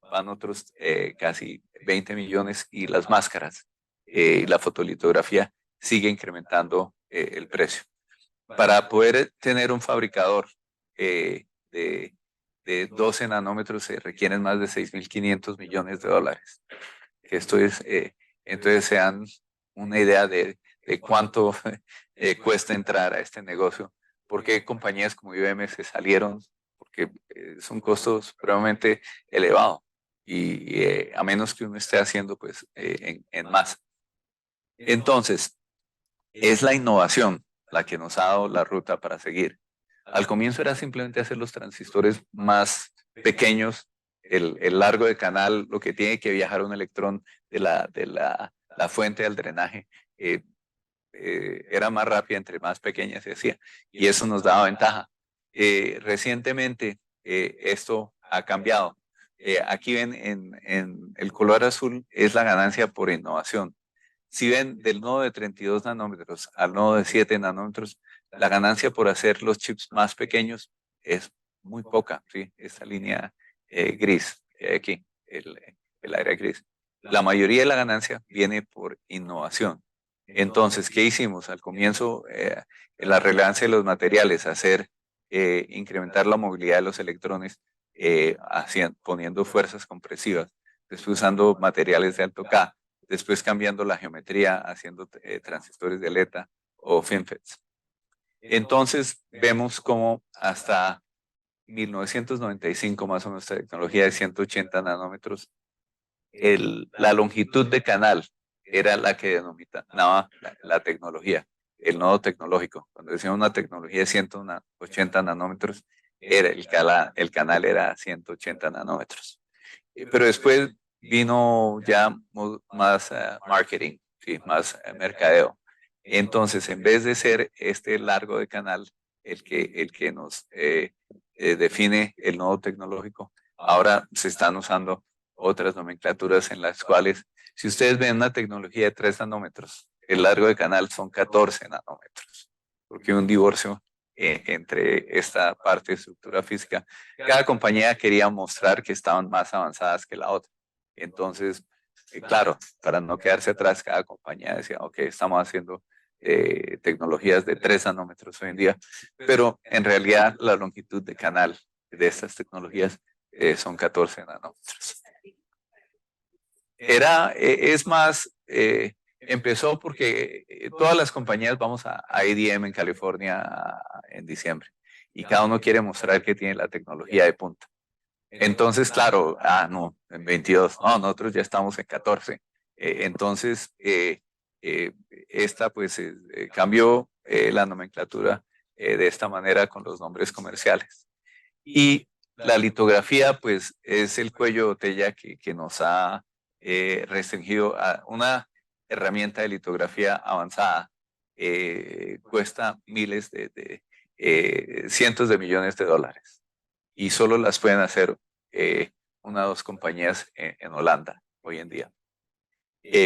van otros casi 20 millones y las máscaras y la fotolitografía sigue incrementando el precio. Para poder tener un fabricador de 12 nanómetros se requieren más de 6.500 millones de dólares. Esto es, entonces se dan una idea de cuánto cuesta entrar a este negocio. ¿Por qué compañías como IBM se salieron? Porque es un costo supremamente elevado y a menos que uno esté haciendo pues en masa. Entonces, es la innovación la que nos ha dado la ruta para seguir. Al comienzo era simplemente hacer los transistores más pequeños, el largo de canal, lo que tiene que viajar un electrón de la fuente al drenaje, era más rápida entre más pequeña se hacía y eso nos daba ventaja. Recientemente esto ha cambiado. Aquí ven en el color azul es la ganancia por innovación. Si ven del nodo de 32 nanómetros al nodo de 7 nanómetros, la ganancia por hacer los chips más pequeños es muy poca, ¿sí? Esta línea gris que hay aquí, el área gris. La mayoría de la ganancia viene por innovación. Entonces, ¿qué hicimos? Al comienzo, la relevancia de los materiales, incrementar la movilidad de los electrones, poniendo fuerzas compresivas, después usando materiales de alto K, después cambiando la geometría, haciendo transistores de aleta o FinFETs. Entonces, vemos cómo hasta 1995, más o menos, esta tecnología de 180 nanómetros, la longitud de canal era la que denominaba la tecnología, el nodo tecnológico. Cuando decíamos una tecnología de 180 nanómetros, el canal era 180 nanómetros. Pero después vino ya más marketing, ¿sí? Más mercadeo. Entonces, en vez de ser este largo de canal el que nos define el nodo tecnológico, ahora se están usando otras nomenclaturas en las cuales, si ustedes ven una tecnología de 3 nanómetros, el largo de canal son 14 nanómetros, porque un divorcio entre esta parte de estructura física. Cada compañía quería mostrar que estaban más avanzadas que la otra. Entonces, claro, para no quedarse atrás, cada compañía decía, ok, estamos haciendo tecnologías de 3 nanómetros hoy en día, pero en realidad la longitud de canal de estas tecnologías son 14 nanómetros. Es más, empezó porque todas las compañías vamos a IDM en California en diciembre y cada uno quiere mostrar que tiene la tecnología de punta. Entonces, claro, no, en 22, no, nosotros ya estamos en 14. Entonces, esta pues cambió la nomenclatura de esta manera con los nombres comerciales. Y la litografía pues es el cuello de botella que nos ha restringido a una herramienta de litografía avanzada. Cuesta cientos de millones de dólares y solo las pueden hacer una o dos compañías en Holanda hoy en día.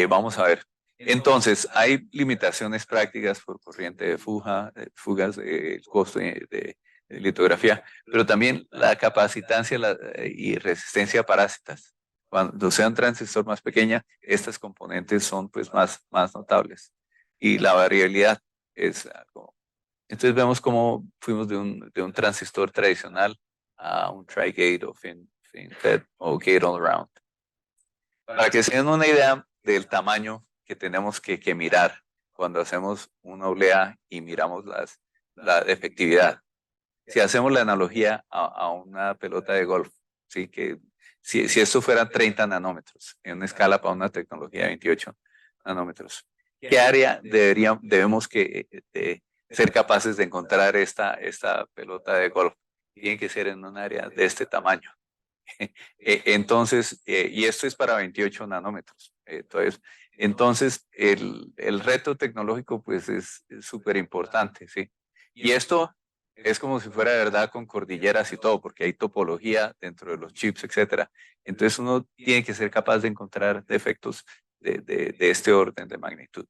Vamos a ver. Entonces, hay limitaciones prácticas por corriente de fugas, el costo de litografía, pero también la capacitancia y resistencia a parásitas. Cuando sea un transistor más pequeña, estas componentes son pues más notables. Y la variabilidad es algo. Entonces vemos cómo fuimos de un transistor tradicional a un tri-gate o FinFET o gate all around. Para que se den una idea del tamaño que tenemos que mirar cuando hacemos una oblea y miramos la efectividad. Si hacemos la analogía a una pelota de golf, ¿sí? Que si esto fuera 30 nanómetros en una escala para una tecnología de 28 nanómetros, ¿qué área debemos ser capaces de encontrar esta pelota de golf? Tiene que ser en un área de este tamaño. Entonces, y esto es para 28 nanómetros. Entonces, el reto tecnológico pues es súper importante, ¿sí? Y esto es como si fuera de verdad con cordilleras y todo, porque hay topología dentro de los chips, etcétera. Entonces, uno tiene que ser capaz de encontrar defectos de este orden de magnitud.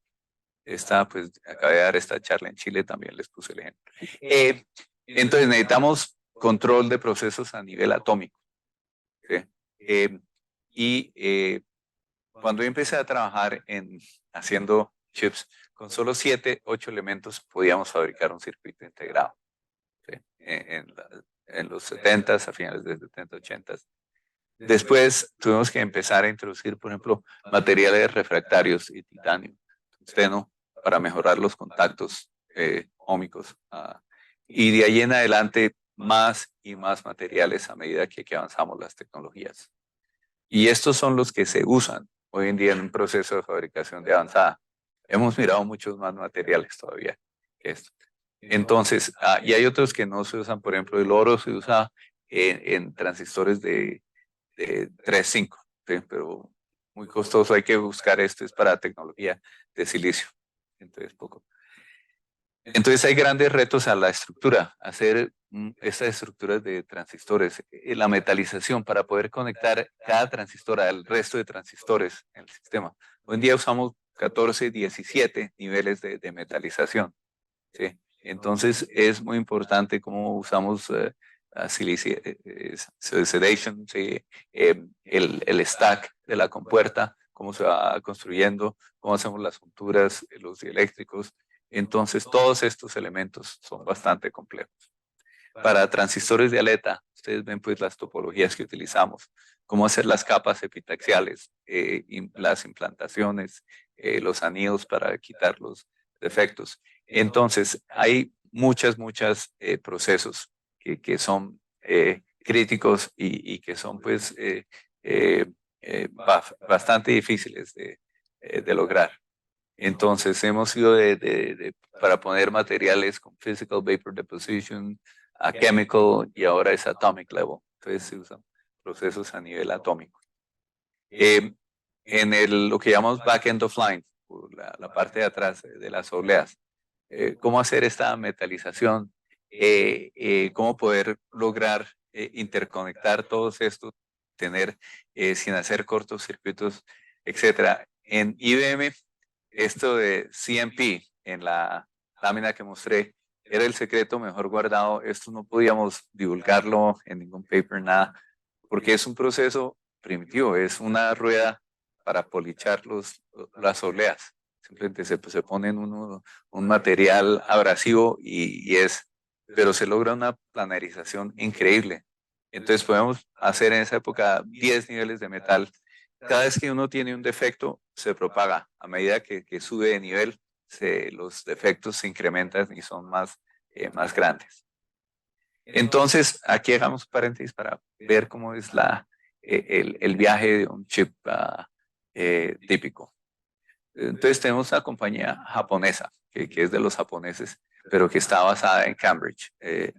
Pues, acabé de dar esta charla en Chile, también les puse el ejemplo. Entonces, necesitamos control de procesos a nivel atómico. ¿Sí? Cuando yo empecé a trabajar haciendo chips, con solo 7, 8 elementos podíamos fabricar un circuito integrado. ¿Sí? En los 70s, a finales de 70, 80s. Después tuvimos que empezar a introducir, por ejemplo, materiales refractarios y titanio, tungsteno, para mejorar los contactos ómicos. Y de ahí en adelante, más y más materiales a medida que avanzamos las tecnologías. Y estos son los que se usan hoy en día en un proceso de fabricación de avanzada. Hemos mirado muchos más materiales todavía que esto. Entonces, y hay otros que no se usan, por ejemplo, el oro se usa en transistores de 3,5, ¿sí? Pero muy costoso, hay que buscar esto, es para tecnología de silicio. Entonces hay grandes retos a la estructura, hacer estas estructuras de transistores, la metalización para poder conectar cada transistor al resto de transistores en el sistema. Hoy en día usamos 14, 17 niveles de metalización. ¿Sí? Entonces es muy importante cómo usamos sedation, ¿sí? El stack de la compuerta, cómo se va construyendo, cómo hacemos las junturas, los dieléctricos. Entonces todos estos elementos son bastante complejos. Para transistores de aleta, ustedes ven pues las topologías que utilizamos, cómo hacer las capas epitaxiales, las implantaciones, los anillos para quitar los defectos. Entonces, hay muchos procesos que son críticos y que son pues bastante difíciles de lograr. Entonces, hemos ido para poner materiales con physical vapor deposition, a chemical y ahora es atomic level. Entonces, se usan procesos a nivel atómico. Lo que llamamos back end of line, la parte de atrás de las obleas, cómo hacer esta metalización, cómo poder lograr interconectar todos estos, tener sin hacer cortocircuitos, etcétera. En IBM, esto de CMP en la lámina que mostré era el secreto mejor guardado. Esto no podíamos divulgarlo en ningún paper, nada, porque es un proceso primitivo, es una rueda para polichar las obleas. Simplemente se pone en un material abrasivo pero se logra una planarización increíble. Entonces podemos hacer en esa época 10 niveles de metal. Cada vez que uno tiene un defecto, se propaga. A medida que sube de nivel, los defectos se incrementan y son más grandes. Entonces, aquí hagamos paréntesis para ver cómo es el viaje de un chip típico. Entonces, tenemos una compañía japonesa, que es de los japoneses, pero que está basada en Cambridge,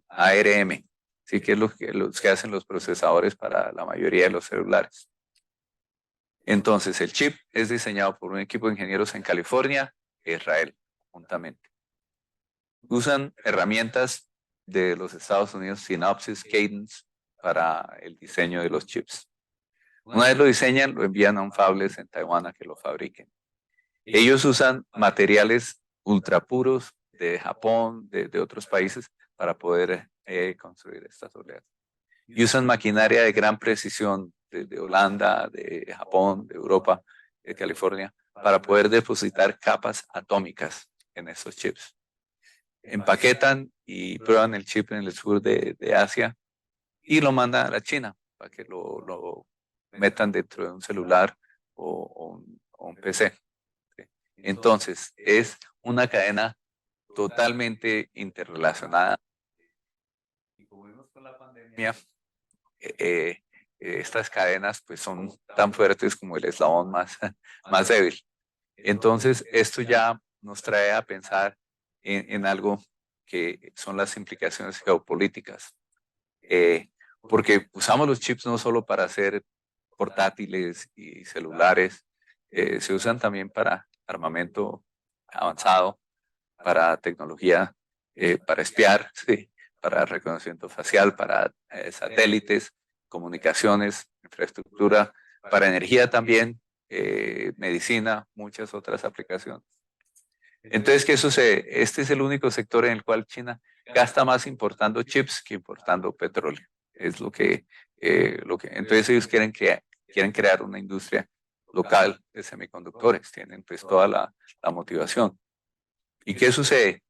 ARM, ¿sí? Que es los que hacen los procesadores para la mayoría de los celulares. Entonces, el chip es diseñado por un equipo de ingenieros en California e Israel, juntamente. Usan herramientas de los Estados Unidos, Synopsys, Cadence, para el diseño de los chips. Una vez lo diseñan, lo envían a un fabless en Taiwán a que lo fabriquen. Ellos usan materiales ultra puros de Japón, de otros países, para poder construir estas obleas. Y usan maquinaria de gran precisión de Holanda, de Japón, de Europa, de California, para poder depositar capas atómicas en esos chips. Empaquetan y prueban el chip en el sur de Asia y lo mandan a la China para que lo metan dentro de un celular o un PC. Entonces, es una cadena totalmente interrelacionada. Y como vimos con la pandemia, estas cadenas pues son tan fuertes como el eslabón más débil. Entonces, esto ya nos trae a pensar en algo que son las implicaciones geopolíticas. Porque usamos los chips no solo para hacer portátiles y celulares, se usan también para armamento avanzado, para tecnología, para espiar, sí, para reconocimiento facial, para satélites, comunicaciones, infraestructura, para energía también, medicina, muchas otras aplicaciones. Entonces, ¿qué sucede? Este es el único sector en el cual China gasta más importando chips que importando petróleo. Es entonces ellos quieren crear una industria local de semiconductores, tienen pues toda la motivación. ¿Y qué sucede?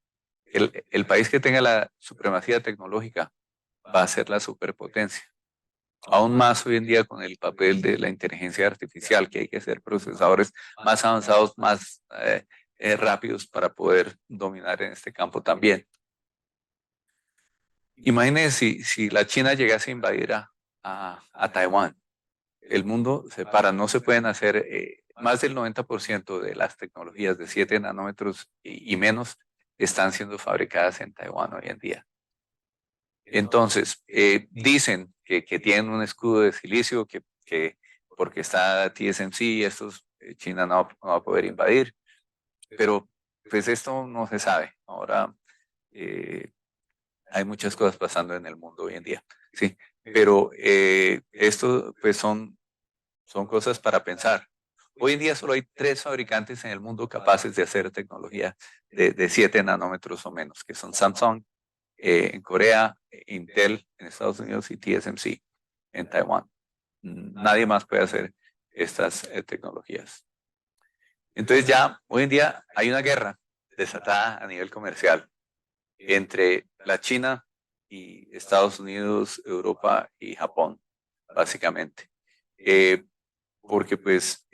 El país que tenga la supremacía tecnológica va a ser la superpotencia. Aún más hoy en día con el papel de la inteligencia artificial, que hay que hacer procesadores más avanzados, más rápidos para poder dominar en este campo también. Imagínense si la China llegase a invadir a Taiwán. El mundo se para, no se pueden hacer más del 90% de las tecnologías de 7 nanómetros y menos están siendo fabricadas en Taiwán hoy en día. Entonces, dicen que tienen un escudo de silicio, porque está TSMC, China no va a poder invadir, pero pues esto no se sabe. Ahora hay muchas cosas pasando en el mundo hoy en día, sí, pero esto pues son cosas para pensar. Hoy en día solo hay 3 fabricantes en el mundo capaces de hacer tecnología de 7 nanómetros o menos, que son Samsung en Corea, Intel en Estados Unidos y TSMC en Taiwán. Nadie más puede hacer estas tecnologías. Entonces ya hoy en día hay una guerra desatada a nivel comercial entre la China y Estados Unidos, Europa y Japón, básicamente. Porque pues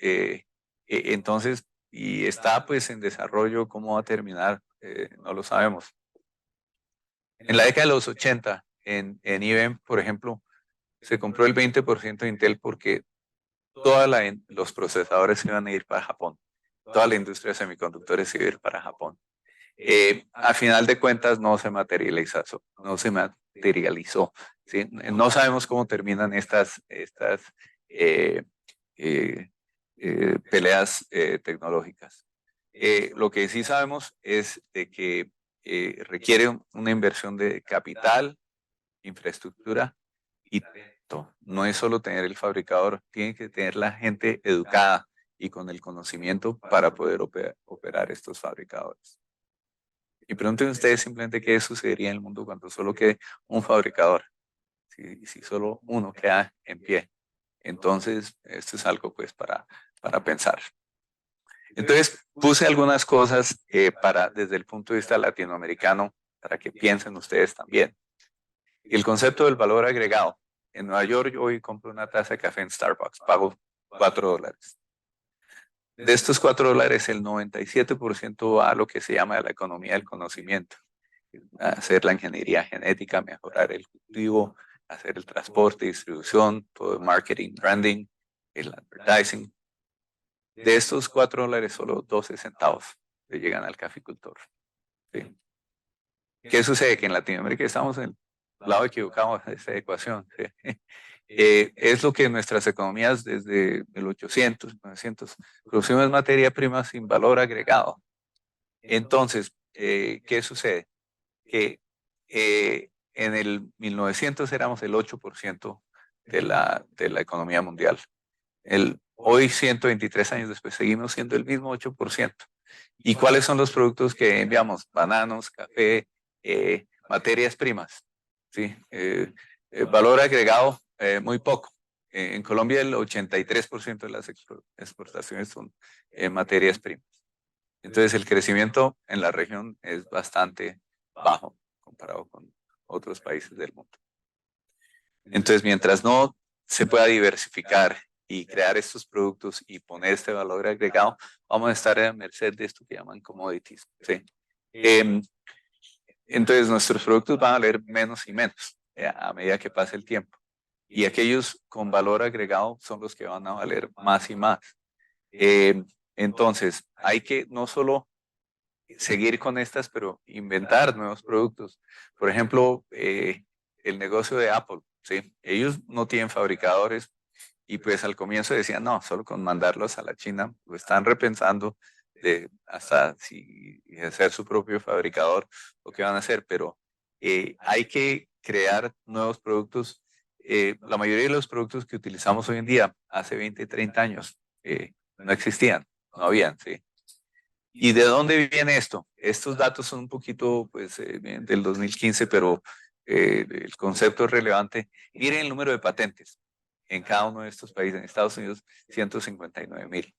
entonces, y está pues en desarrollo, ¿cómo va a terminar? No lo sabemos. En la década de los 80, en IBM, por ejemplo, se compró el 20% de Intel porque los procesadores iban a ir para Japón. Toda la industria de semiconductores iba a ir para Japón. A final de cuentas no se materializó, ¿sí? No sabemos cómo terminan estas eh, eh, peleas tecnológicas. Lo que sí sabemos es de que requiere una inversión de capital, infraestructura y talento. No es solo tener el fabricador, tiene que tener la gente educada y con el conocimiento para poder operar estos fabricadores. Y pregunten ustedes simplemente qué sucedería en el mundo cuando solo quede un fabricador, si solo uno queda en pie. Entonces, esto es algo pues para pensar. Entonces, puse algunas cosas desde el punto de vista latinoamericano para que piensen ustedes también. El concepto del valor agregado. En Nueva York yo hoy compro una taza de café en Starbucks, pago $4. De estos $4, el 97% va a lo que se llama la economía del conocimiento. Hacer la ingeniería genética, mejorar el cultivo, hacer el transporte, distribución, todo el marketing, branding, el advertising. De estos $4, solo 12 centavos le llegan al caficultor. ¿Sí? ¿Qué sucede? Que en Latinoamérica estamos en el lado equivocado de esta ecuación. ¿Sí? Es lo que nuestras economías desde el 800, 900, producimos materia prima sin valor agregado. Entonces, ¿qué sucede? Que en el 1900 éramos el 8% de la economía mundial. Hoy, 123 años después, seguimos siendo el mismo 8%. ¿Y cuáles son los productos que enviamos? Bananos, café, materias primas. ¿Sí? Valor agregado, muy poco. En Colombia el 83% de las exportaciones son materias primas. Entonces el crecimiento en la región es bastante bajo comparado con otros países del mundo. Entonces, mientras no se pueda diversificar y crear estos productos y poner este valor agregado, vamos a estar a merced de esto que llaman commodities. ¿Sí? Entonces, nuestros productos van a valer menos y menos a medida que pase el tiempo. Y aquellos con valor agregado son los que van a valer más y más. Entonces, hay que no solo seguir con estas, pero inventar nuevos productos. Por ejemplo, el negocio de Apple, ¿sí? Ellos no tienen fabricadores y pues al comienzo decían, no, solo con mandarlos a la China, lo están repensando de hasta si hacer su propio fabricador, lo que van a hacer, pero hay que crear nuevos productos. La mayoría de los productos que utilizamos hoy en día, hace 20, 30 años, no existían, no habían, ¿sí? ¿Y de dónde viene esto? Estos datos son un poquito pues, del 2015, pero el concepto es relevante. Miren el número de patentes en cada uno de estos países. En Estados Unidos, 159,000.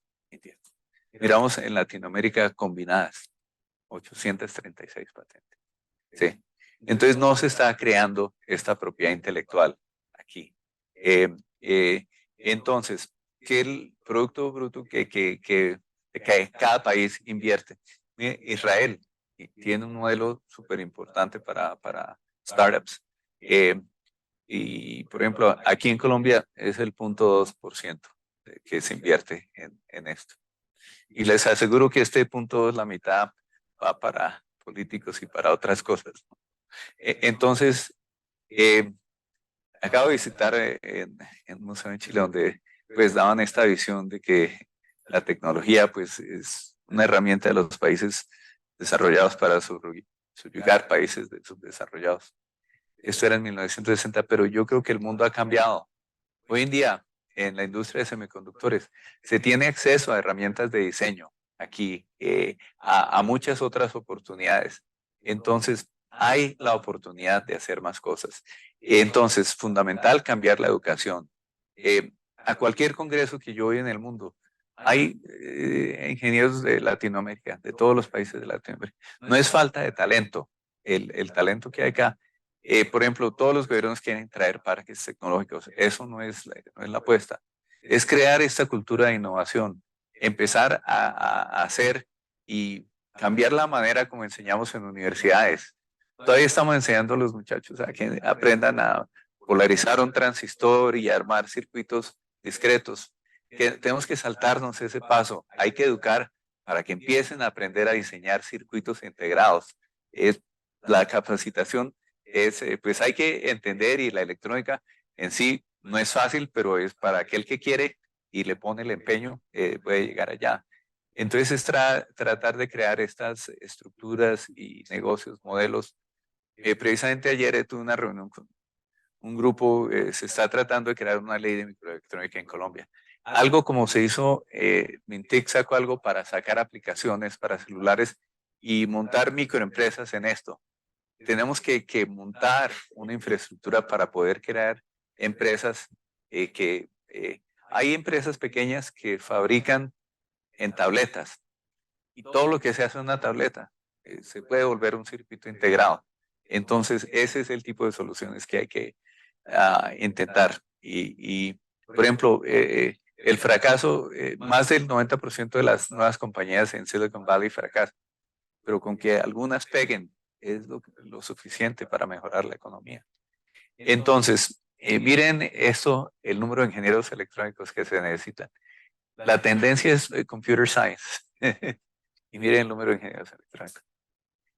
Miramos en Latinoamérica combinadas, 836 patentes. ¿Sí? Entonces no se está creando esta propiedad intelectual aquí. Entonces, ¿qué el Producto Bruto que cada país invierte? Mire, Israel tiene un modelo súper importante para startups. Y, por ejemplo, aquí en Colombia es el 0,2% que se invierte en esto. Y les aseguro que este punto, la mitad, va para políticos y para otras cosas. Entonces, acabo de visitar en un museo en Chile donde pues daban esta visión de que la tecnología pues es una herramienta de los países desarrollados para subyugar países subdesarrollados. Esto era en 1960, pero yo creo que el mundo ha cambiado. Hoy en día, en la industria de semiconductores, se tiene acceso a herramientas de diseño aquí, a muchas otras oportunidades. Entonces, hay la oportunidad de hacer más cosas. Entonces, fundamental cambiar la educación. A cualquier congreso que yo voy en el mundo, hay ingenieros de Latinoamérica, de todos los países de Latinoamérica. No es falta de talento, el talento que hay acá. Por ejemplo, todos los gobiernos quieren traer parques tecnológicos. Eso no es la apuesta. Es crear esta cultura de innovación, empezar a hacer y cambiar la manera como enseñamos en universidades. Todavía estamos enseñando a los muchachos a que aprendan a polarizar un transistor y armar circuitos discretos. Que tenemos que saltarnos ese paso. Hay que educar para que empiecen a aprender a diseñar circuitos integrados. Es la capacitación pues hay que entender y la electrónica en sí no es fácil, pero es para aquel que quiere y le pone el empeño, puede llegar allá. Entonces es tratar de crear estas estructuras y negocios, modelos. Precisamente ayer tuve una reunión con un grupo, se está tratando de crear una ley de microelectrónica en Colombia. Algo como se hizo, Mintic sacó algo para sacar aplicaciones para celulares y montar microempresas en esto. Tenemos que montar una infraestructura para poder crear empresas hay empresas pequeñas que fabrican en tabletas y todo lo que se hace en una tableta se puede volver un circuito integrado. Entonces, ese es el tipo de soluciones que hay que intentar. Por ejemplo, el fracaso, más del 90% de las nuevas compañías en Silicon Valley fracasan, pero con que algunas peguen es lo suficiente para mejorar la economía. Entonces, miren esto, el número de ingenieros electrónicos que se necesitan. La tendencia es computer science. Y miren el número de ingenieros electrónicos.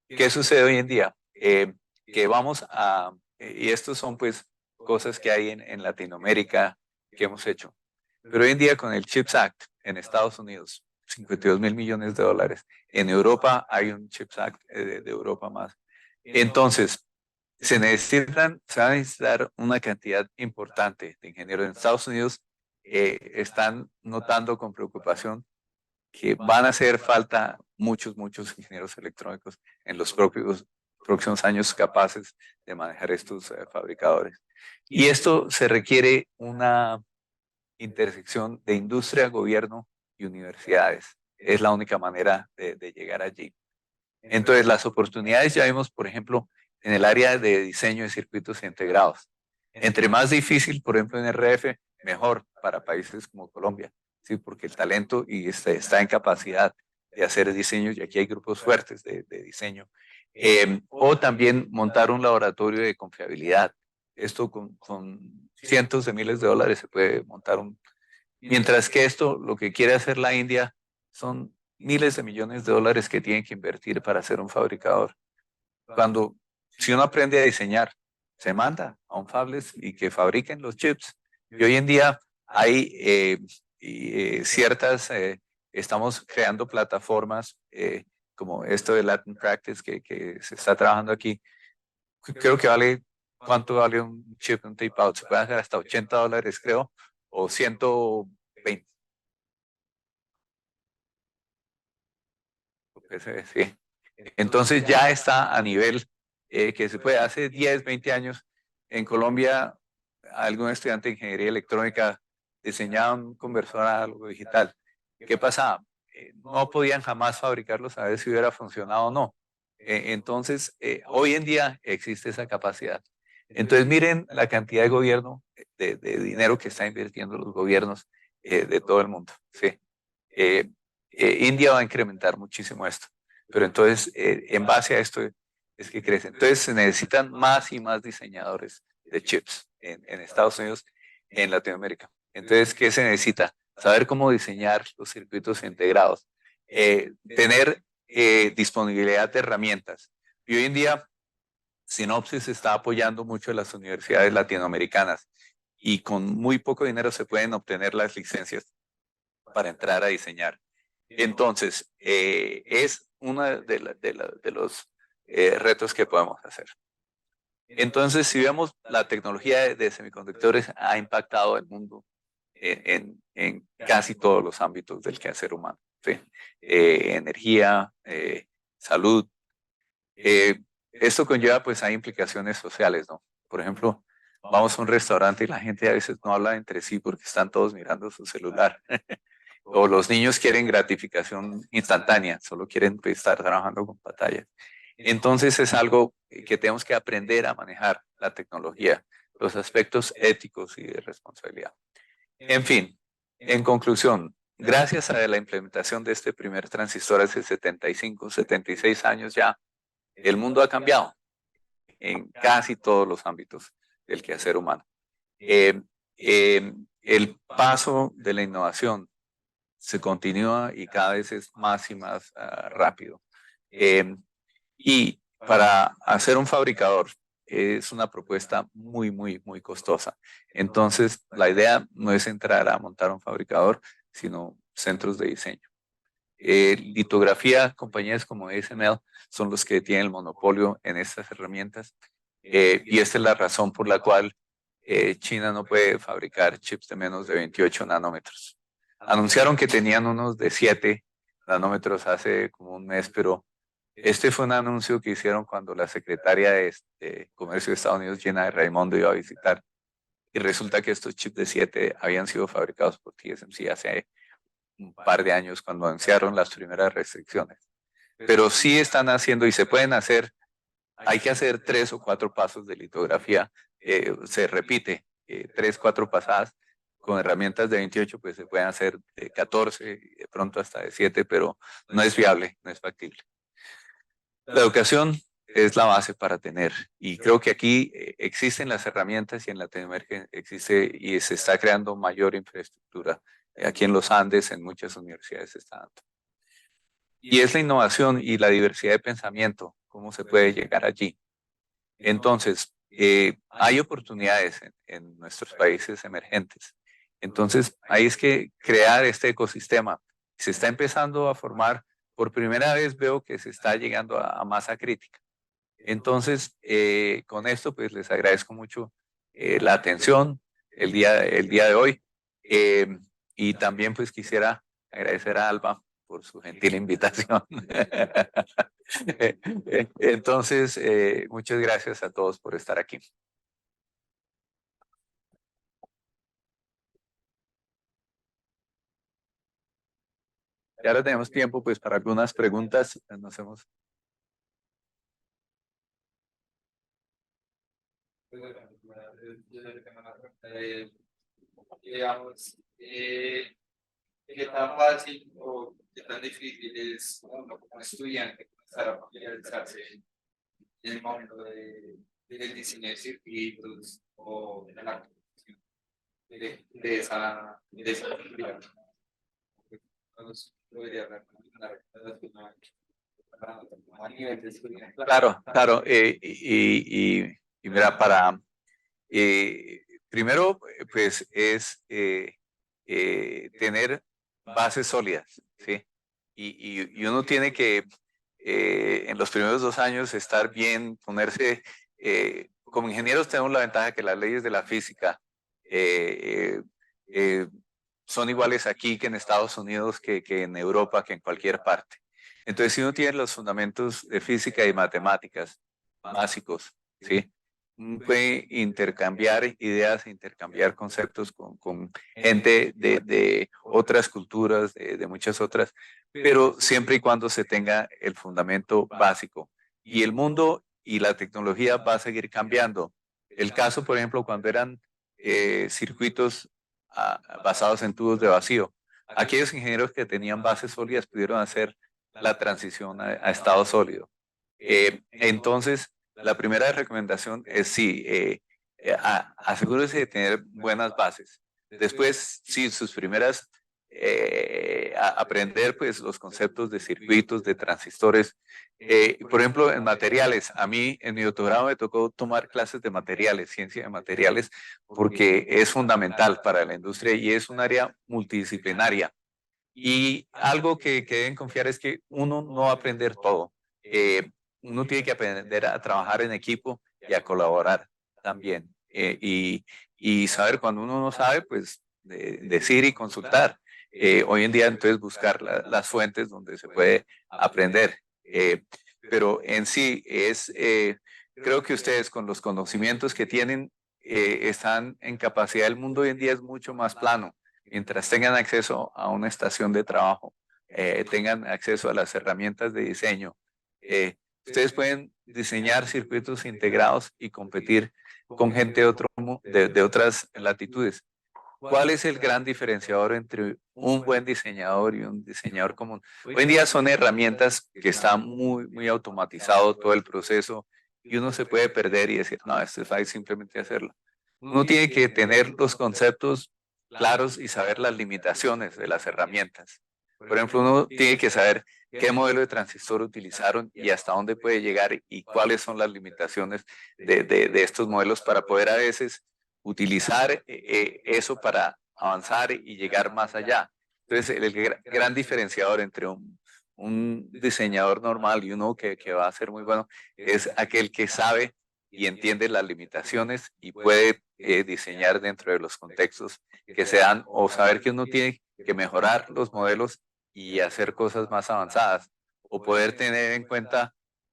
¿Qué sucede hoy en día? Que vamos y estos son pues cosas que hay en Latinoamérica que hemos hecho. Pero hoy en día con el CHIPS Act en Estados Unidos, 52.000 millones de dólares. En Europa hay un CHIPS Act de Europa más. Entonces, se va a necesitar una cantidad importante de ingenieros. En Estados Unidos están notando con preocupación que van a hacer falta muchos ingenieros electrónicos en los próximos años capaces de manejar estos fabricadores. Y esto se requiere una intersección de industria, gobierno y universidades. Es la única manera de llegar allí. Entonces, las oportunidades ya vimos, por ejemplo, en el área de diseño de circuitos integrados. Entre más difícil, por ejemplo, en RF, mejor para países como Colombia, ¿sí? Porque el talento está en capacidad de hacer diseños y aquí hay grupos fuertes de diseño. O también montar un laboratorio de confiabilidad. Esto con cientos de miles de dólares se puede montar mientras que esto, lo que quiere hacer la India, son miles de millones de dólares que tienen que invertir para ser un fabricador. Si uno aprende a diseñar, se manda a un fabless y que fabriquen los chips. Y hoy en día hay estamos creando plataformas como esto de Latin Practice que se está trabajando aquí. Creo que ¿cuánto vale un chip, un tape out? Se puede hacer hasta $80, creo, o 120. Sí. Entonces ya está a nivel que se puede. Hace 10, 20 años en Colombia, algún estudiante de ingeniería electrónica diseñaba un conversor análogo digital. ¿Qué pasaba? No podían jamás fabricarlos a ver si hubiera funcionado o no. Entonces, hoy en día existe esa capacidad. Entonces, miren la cantidad de gobierno, de dinero que está invirtiendo los gobiernos de todo el mundo. Sí. Eh, India va a incrementar muchísimo esto, pero entonces en base a esto es que crece. Entonces se necesitan más y más diseñadores de chips en Estados Unidos, en Latinoamérica. Entonces, ¿qué se necesita? Saber cómo diseñar los circuitos integrados, tener disponibilidad de herramientas. Y hoy en día, Synopsys está apoyando mucho a las universidades latinoamericanas y con muy poco dinero se pueden obtener las licencias para entrar a diseñar. Entonces, es uno de los retos que podemos hacer. Entonces, si vemos, la tecnología de semiconductores ha impactado el mundo en casi todos los ámbitos del quehacer humano, ¿sí? Energía, salud. Esto conlleva, pues, hay implicaciones sociales, ¿no? Por ejemplo, vamos a un restaurante y la gente a veces no habla entre sí porque están todos mirando su celular. O los niños quieren gratificación instantánea, solo quieren, pues, estar trabajando con pantallas. Entonces es algo que tenemos que aprender a manejar la tecnología, los aspectos éticos y de responsabilidad. En fin, en conclusión, gracias a la implementación de este primer transistor hace 75, 76 años ya, el mundo ha cambiado en casi todos los ámbitos del quehacer humano. El paso de la innovación se continúa y cada vez es más y más rápido. Y para hacer un fabricador es una propuesta muy, muy, muy costosa. Entonces, la idea no es entrar a montar un fabricador, sino centros de diseño. Litografía, compañías como ASML son los que tienen el monopolio en estas herramientas. Y esta es la razón por la cual China no puede fabricar chips de menos de 28 nanómetros. Anunciaron que tenían unos de 7 nanómetros hace como un mes, pero este fue un anuncio que hicieron cuando la secretaria de Comercio de Estados Unidos, Gina Raimondo, iba a visitar. Y resulta que estos chips de 7 habían sido fabricados por TSMC hace un par de años cuando anunciaron las primeras restricciones. Pero sí están haciendo y se pueden hacer, hay que hacer 3 o 4 pasos de litografía. Se repite 3, 4 pasadas. Con herramientas de 28 pues se pueden hacer de 14, de pronto hasta de 7, pero no es viable, no es factible. La educación es la base para tener, y creo que aquí existen las herramientas y en Latinoamérica existe y se está creando mayor infraestructura. Aquí en los Andes, en muchas universidades se está dando. Y es la innovación y la diversidad de pensamiento, cómo se puede llegar allí. Entonces, hay oportunidades en nuestros países emergentes. Entonces, ahí es que crear este ecosistema se está empezando a formar. Por primera vez veo que se está llegando a masa crítica. Entonces, con esto, pues les agradezco mucho la atención el día de hoy. Eh, y también, pues quisiera agradecer a Alba por su gentil invitación. Entonces, muchas gracias a todos por estar aquí. Y ahora tenemos tiempo, pues, para algunas preguntas. Nos hemos... Digamos, qué tan fácil o qué tan difícil es uno como estudiante comenzar a familiarizarse en el momento del diseño de circuitos o de la construcción de esa actividad. Nos podría dar una recomendación a nivel de estudiante. Claro, claro. Y mira, primero, pues es tener bases sólidas, ¿sí? Y uno tiene que, en los primeros 2 años, estar bien, ponerse, como ingenieros tenemos la ventaja que las leyes de la física eh, eh, son iguales aquí que en Estados Unidos, que en Europa, que en cualquier parte. Entonces, si uno tiene los fundamentos de física y matemáticas básicos, ¿sí? Puede intercambiar ideas, intercambiar conceptos con gente de otras culturas, de muchas otras, pero siempre y cuando se tenga el fundamento básico. Y el mundo y la tecnología va a seguir cambiando. El caso, por ejemplo, cuando eran circuitos basados en tubos de vacío, aquellos ingenieros que tenían bases sólidas pudieron hacer la transición a estado sólido. Entonces, la primera recomendación es sí, asegúrese de tener buenas bases. Después, sí, sus primeras, aprender pues los conceptos de circuitos, de transistores. Por ejemplo, en materiales, a mí en mi doctorado me tocó tomar clases de materiales, ciencia de materiales, porque es fundamental para la industria y es un área multidisciplinaria. Y algo que deben confiar es que uno no va a aprender todo. Uno tiene que aprender a trabajar en equipo y y a colaborar también. Y saber cuando uno no sabe, pues decir y consultar. Hoy en día entonces buscar las fuentes donde se puede aprender. Pero en sí creo que ustedes con los conocimientos que tienen están en capacidad. El mundo hoy en día es mucho más plano. Mientras tengan acceso a una estación de trabajo, tengan acceso a las herramientas de diseño, ustedes pueden diseñar circuitos integrados y competir con gente de otras latitudes. ¿Cuál es el gran diferenciador entre un buen diseñador y un diseñador común? Hoy en día son herramientas que están muy automatizado todo el proceso y uno se puede perder y decir, no, esto es fácil simplemente hacerlo. Uno tiene que tener los conceptos claros y saber las limitaciones de las herramientas. Por ejemplo, uno tiene que saber qué modelo de transistor utilizaron y hasta dónde puede llegar y cuáles son las limitaciones de estos modelos para poder a veces utilizar eso para avanzar y llegar más allá. Entonces, el gran diferenciador entre un diseñador normal y uno que va a ser muy bueno es aquel que sabe y entiende las limitaciones y puede diseñar dentro de los contextos que se dan o saber que uno tiene que mejorar los modelos y hacer cosas más avanzadas o poder tener en cuenta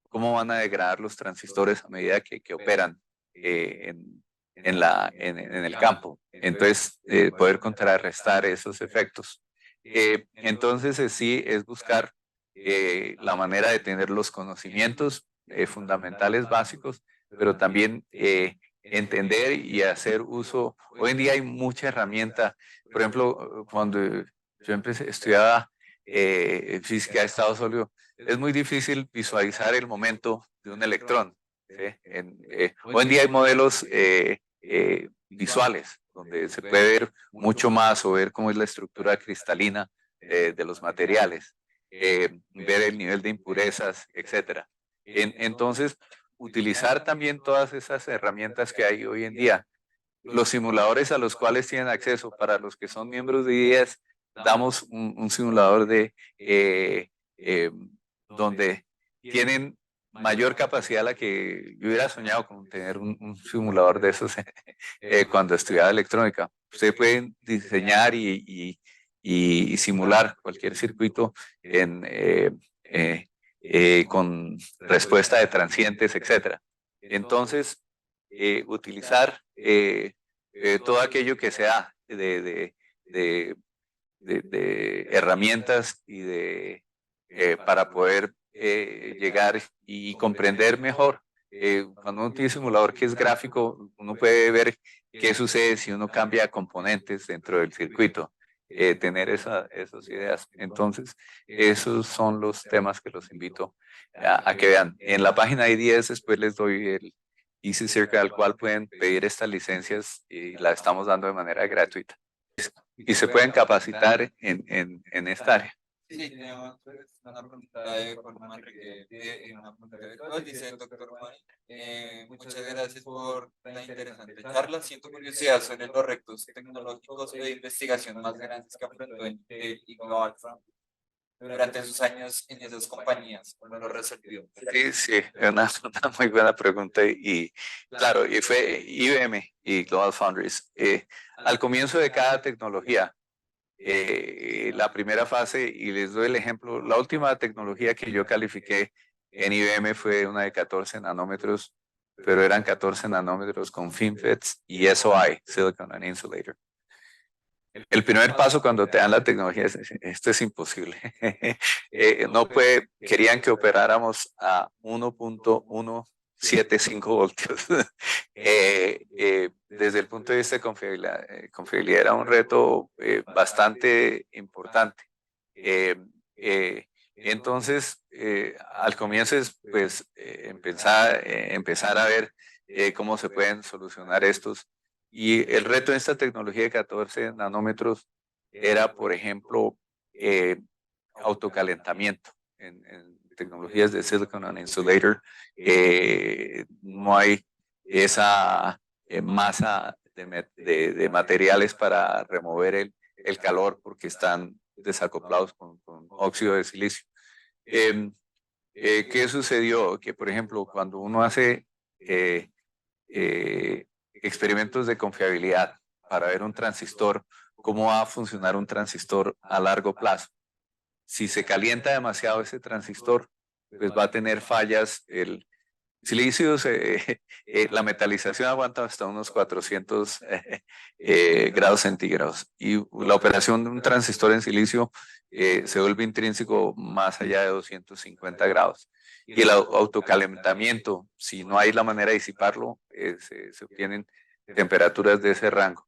cómo van a degradar los transistores a medida que operan en el campo. Entonces, poder contrarrestar esos efectos. Entonces, sí, es buscar la manera de tener los conocimientos fundamentales básicos, pero también entender y hacer uso. Hoy en día hay mucha herramienta. Por ejemplo, cuando yo estudiaba física de estado sólido, es muy difícil visualizar el momento de un electrón. ¿Sí? Hoy en día hay modelos visuales donde se puede ver mucho más o ver cómo es la estructura cristalina de los materiales, ver el nivel de impurezas, etcétera. Entonces, utilizar también todas esas herramientas que hay hoy en día. Los simuladores a los cuales tienen acceso para los que son miembros de IES, damos un simulador donde tienen mayor capacidad a la que yo hubiera soñado con tener un simulador de esos cuando estudiaba electrónica. Ustedes pueden diseñar y simular cualquier circuito con respuesta de transientes, etcétera. Entonces, utilizar todo aquello que sea de herramientas para poder llegar y comprender mejor. Cuando uno tiene simulador que es gráfico, uno puede ver qué sucede si uno cambia componentes dentro del circuito. Tener esas ideas. Entonces, esos son los temas que los invito a que vean. En la página de 10 después les doy el Easy Circuit al cual pueden pedir estas licencias y la estamos dando de manera gratuita. Y se pueden capacitar en esta área. Sí, tenemos una pregunta de Juan Manrique, una pregunta virtual, dice el doctor Juan, muchas gracias por la interesante charla. Siento curiosidad sobre los retos tecnológicos de investigación más grandes que afrontó Intel y Global Foundries durante sus años en esas compañías. ¿Cómo lo resolvió? Sí, es una muy buena pregunta y claro, y fue IBM y Global Foundries. Al comienzo de cada tecnología, la primera fase, y les doy el ejemplo, la última tecnología que yo califiqué en IBM fue una de 14 nanómetros, pero eran 14 nanómetros con FinFETs y SOI, Silicon and Insulator. El primer paso cuando te dan la tecnología es, esto es imposible. Querían que operáramos a 1.175 voltios. Desde el punto de vista de confiabilidad era un reto bastante importante. Entonces, al comienzo es pues empezar a ver cómo se pueden solucionar estos. Y el reto de esta tecnología de 14 nanómetros era, por ejemplo, autocalentamiento. En tecnologías de Silicon and Insulator no hay esa masa de materiales para remover el calor porque están desacoplados con óxido de silicio. ¿Qué sucedió? Que, por ejemplo, cuando uno hace experimentos de confiabilidad para ver un transistor, cómo va a funcionar un transistor a largo plazo. Si se calienta demasiado ese transistor, pues va a tener fallas. El silicio, la metalización aguanta hasta unos 400 grados centígrados y la operación de un transistor en silicio se vuelve intrínseco más allá de 250 grados. Y el autocalentamiento, si no hay la manera de disiparlo, se obtienen temperaturas de ese rango.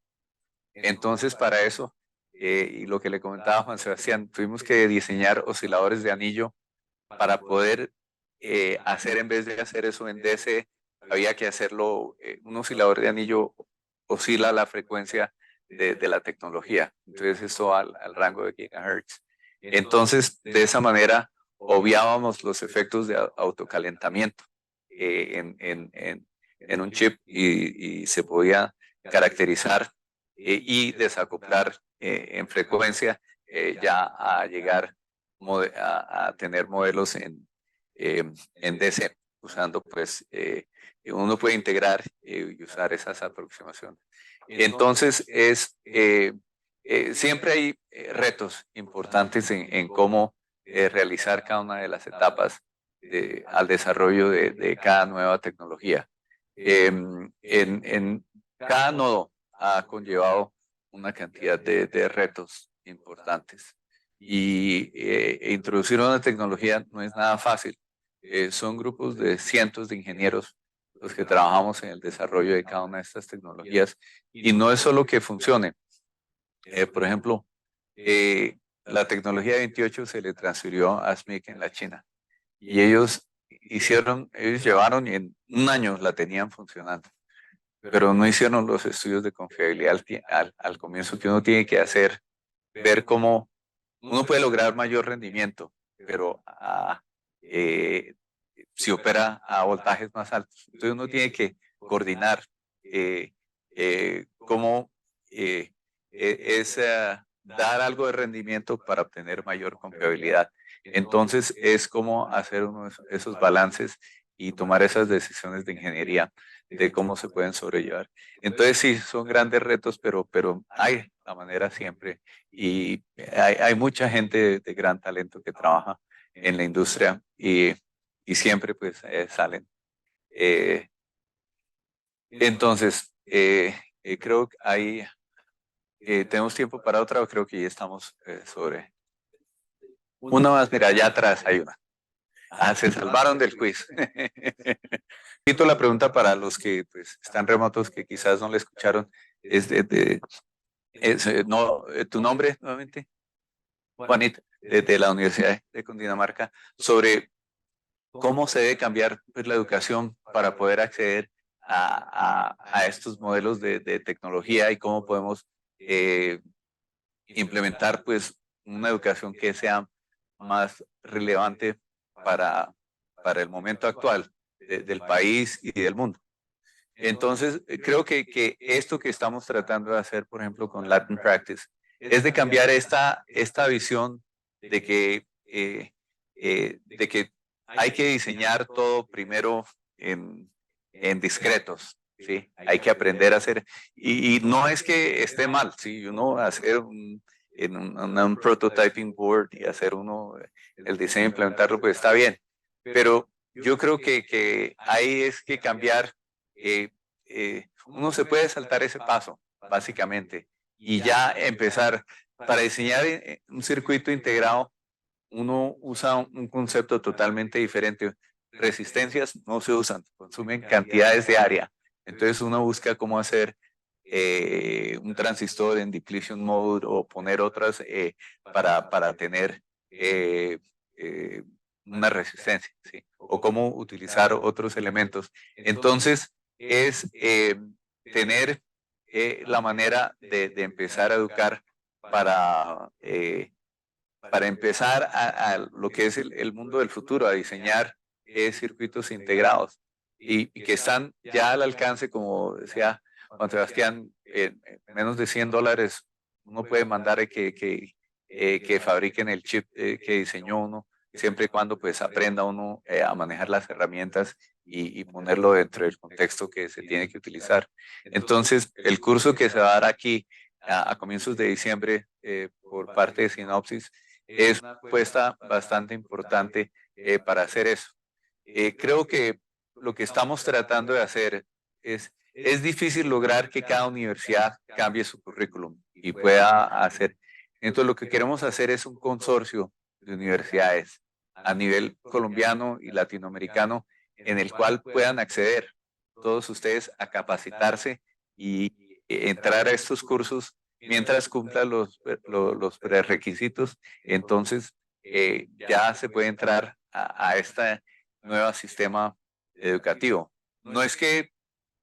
Entonces, para eso, y lo que le comentaba Juan Sebastián, tuvimos que diseñar osciladores de anillo para poder hacer, en vez de hacer eso en DC, había que hacerlo, un oscilador de anillo oscila la frecuencia de la tecnología, entonces eso al rango de gigahertz. Entonces, de esa manera, obviábamos los efectos de autocalentamiento en un chip y se podía caracterizar y desacoplar en frecuencia ya a llegar a tener modelos en DC, usando pues, uno puede integrar y usar esas aproximaciones. Entonces, siempre hay retos importantes en cómo realizar cada una de las etapas al desarrollo de cada nueva tecnología. En cada nodo ha conllevado una cantidad de retos importantes y introducir una tecnología no es nada fácil. Son grupos de cientos de ingenieros los que trabajamos en el desarrollo de cada una de estas tecnologías y no es solo que funcione. Por ejemplo, la tecnología 28 se le transfirió a SMIC en la China y ellos llevaron y en un año la tenían funcionando, pero no hicieron los estudios de confiabilidad al comienzo que uno tiene que hacer, ver cómo uno puede lograr mayor rendimiento, pero si opera a voltajes más altos. Entonces uno tiene que coordinar cómo dar algo de rendimiento para obtener mayor confiabilidad. Entonces es como hacer esos balances y tomar esas decisiones de ingeniería de cómo se pueden sobrellevar. Entonces sí, son grandes retos, pero hay la manera siempre y hay mucha gente de gran talento que trabaja en la industria y siempre pues salen. Entonces, creo que ahí tenemos tiempo para otra o creo que ya estamos sobre. Una más, mira, allá atrás hay una. Se salvaron del quiz. Repito la pregunta para los que pues, están remotos que quizás no le escucharon. Es ¿tu nombre nuevamente? Juanita, de la Universidad de Cundinamarca, sobre cómo se debe cambiar pues, la educación para poder acceder a estos modelos de tecnología y cómo podemos implementar pues, una educación que sea más relevante para, para el momento actual del país y del mundo. Entonces, creo que esto que estamos tratando de hacer, por ejemplo, con Latin Practice, es de cambiar esta visión de que hay que diseñar todo primero en discretos, ¿sí? Hay que aprender a hacer, y no es que esté mal, ¿sí? Uno hacer un prototyping board y hacer el diseño, implementarlo, pues está bien, pero yo creo que ahí es que cambiar, uno se puede saltar ese paso, básicamente, y ya empezar, para diseñar un circuito integrado, uno usa un concepto totalmente diferente. Resistencias no se usan, consumen cantidades de área. Entonces uno busca cómo hacer un transistor en depletion mode o poner otras para tener una resistencia, ¿sí? O cómo utilizar otros elementos. Entonces es tener la manera de empezar a educar para empezar a lo que es el mundo del futuro, a diseñar circuitos integrados y que están ya al alcance, como decía Juan Sebastián, menos de $100 uno puede mandar que fabriquen el chip que diseñó uno, siempre y cuando pues aprenda uno a manejar las herramientas y ponerlo dentro del contexto que se tiene que utilizar. Entonces, el curso que se va a dar aquí a comienzos de diciembre por parte de Sinopsis es una apuesta bastante importante para hacer eso. Creo que lo que estamos tratando de hacer es difícil lograr que cada universidad cambie su currículum y pueda hacer. Entonces, lo que queremos hacer es un consorcio de universidades a nivel colombiano y latinoamericano en el cual puedan acceder todos ustedes a capacitarse y entrar a estos cursos mientras cumplan los prerequisitos. Entonces, ya se puede entrar a este nuevo sistema educativo. No es que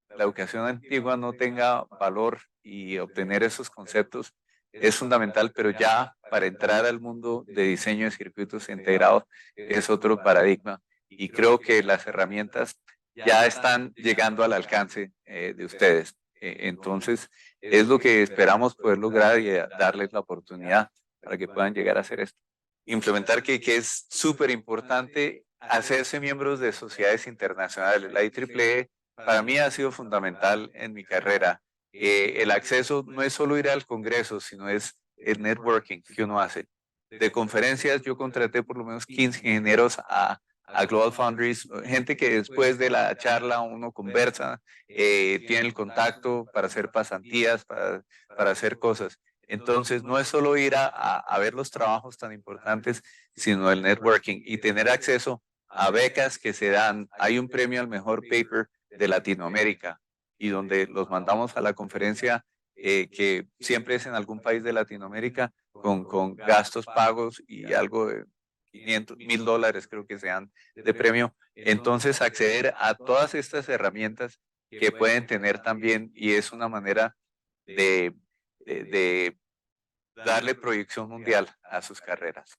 la educación antigua no tenga valor y obtener esos conceptos es fundamental, pero ya para entrar al mundo de diseño de circuitos integrados es otro paradigma y creo que las herramientas ya están llegando al alcance de ustedes. Entonces, es lo que esperamos poder lograr y darles la oportunidad para que puedan llegar a hacer esto. Implementar que es súper importante hacerse miembros de sociedades internacionales. La IEEE para mí ha sido fundamental en mi carrera. El acceso no es solo ir al Congreso, sino es el networking que uno hace. De conferencias, yo contraté por lo menos 15 ingenieros a Global Foundries, gente que después de la charla uno conversa, tiene el contacto para hacer pasantías, para hacer cosas. Entonces, no es solo ir a ver los trabajos tan importantes, sino el networking y tener acceso a becas que se dan. Hay un premio al mejor paper de Latinoamérica y donde los mandamos a la conferencia que siempre es en algún país de Latinoamérica con gastos pagos y algo de 500, $1000 creo que sean de premio. Entonces acceder a todas estas herramientas que pueden tener también y es una manera de darle proyección mundial a sus carreras.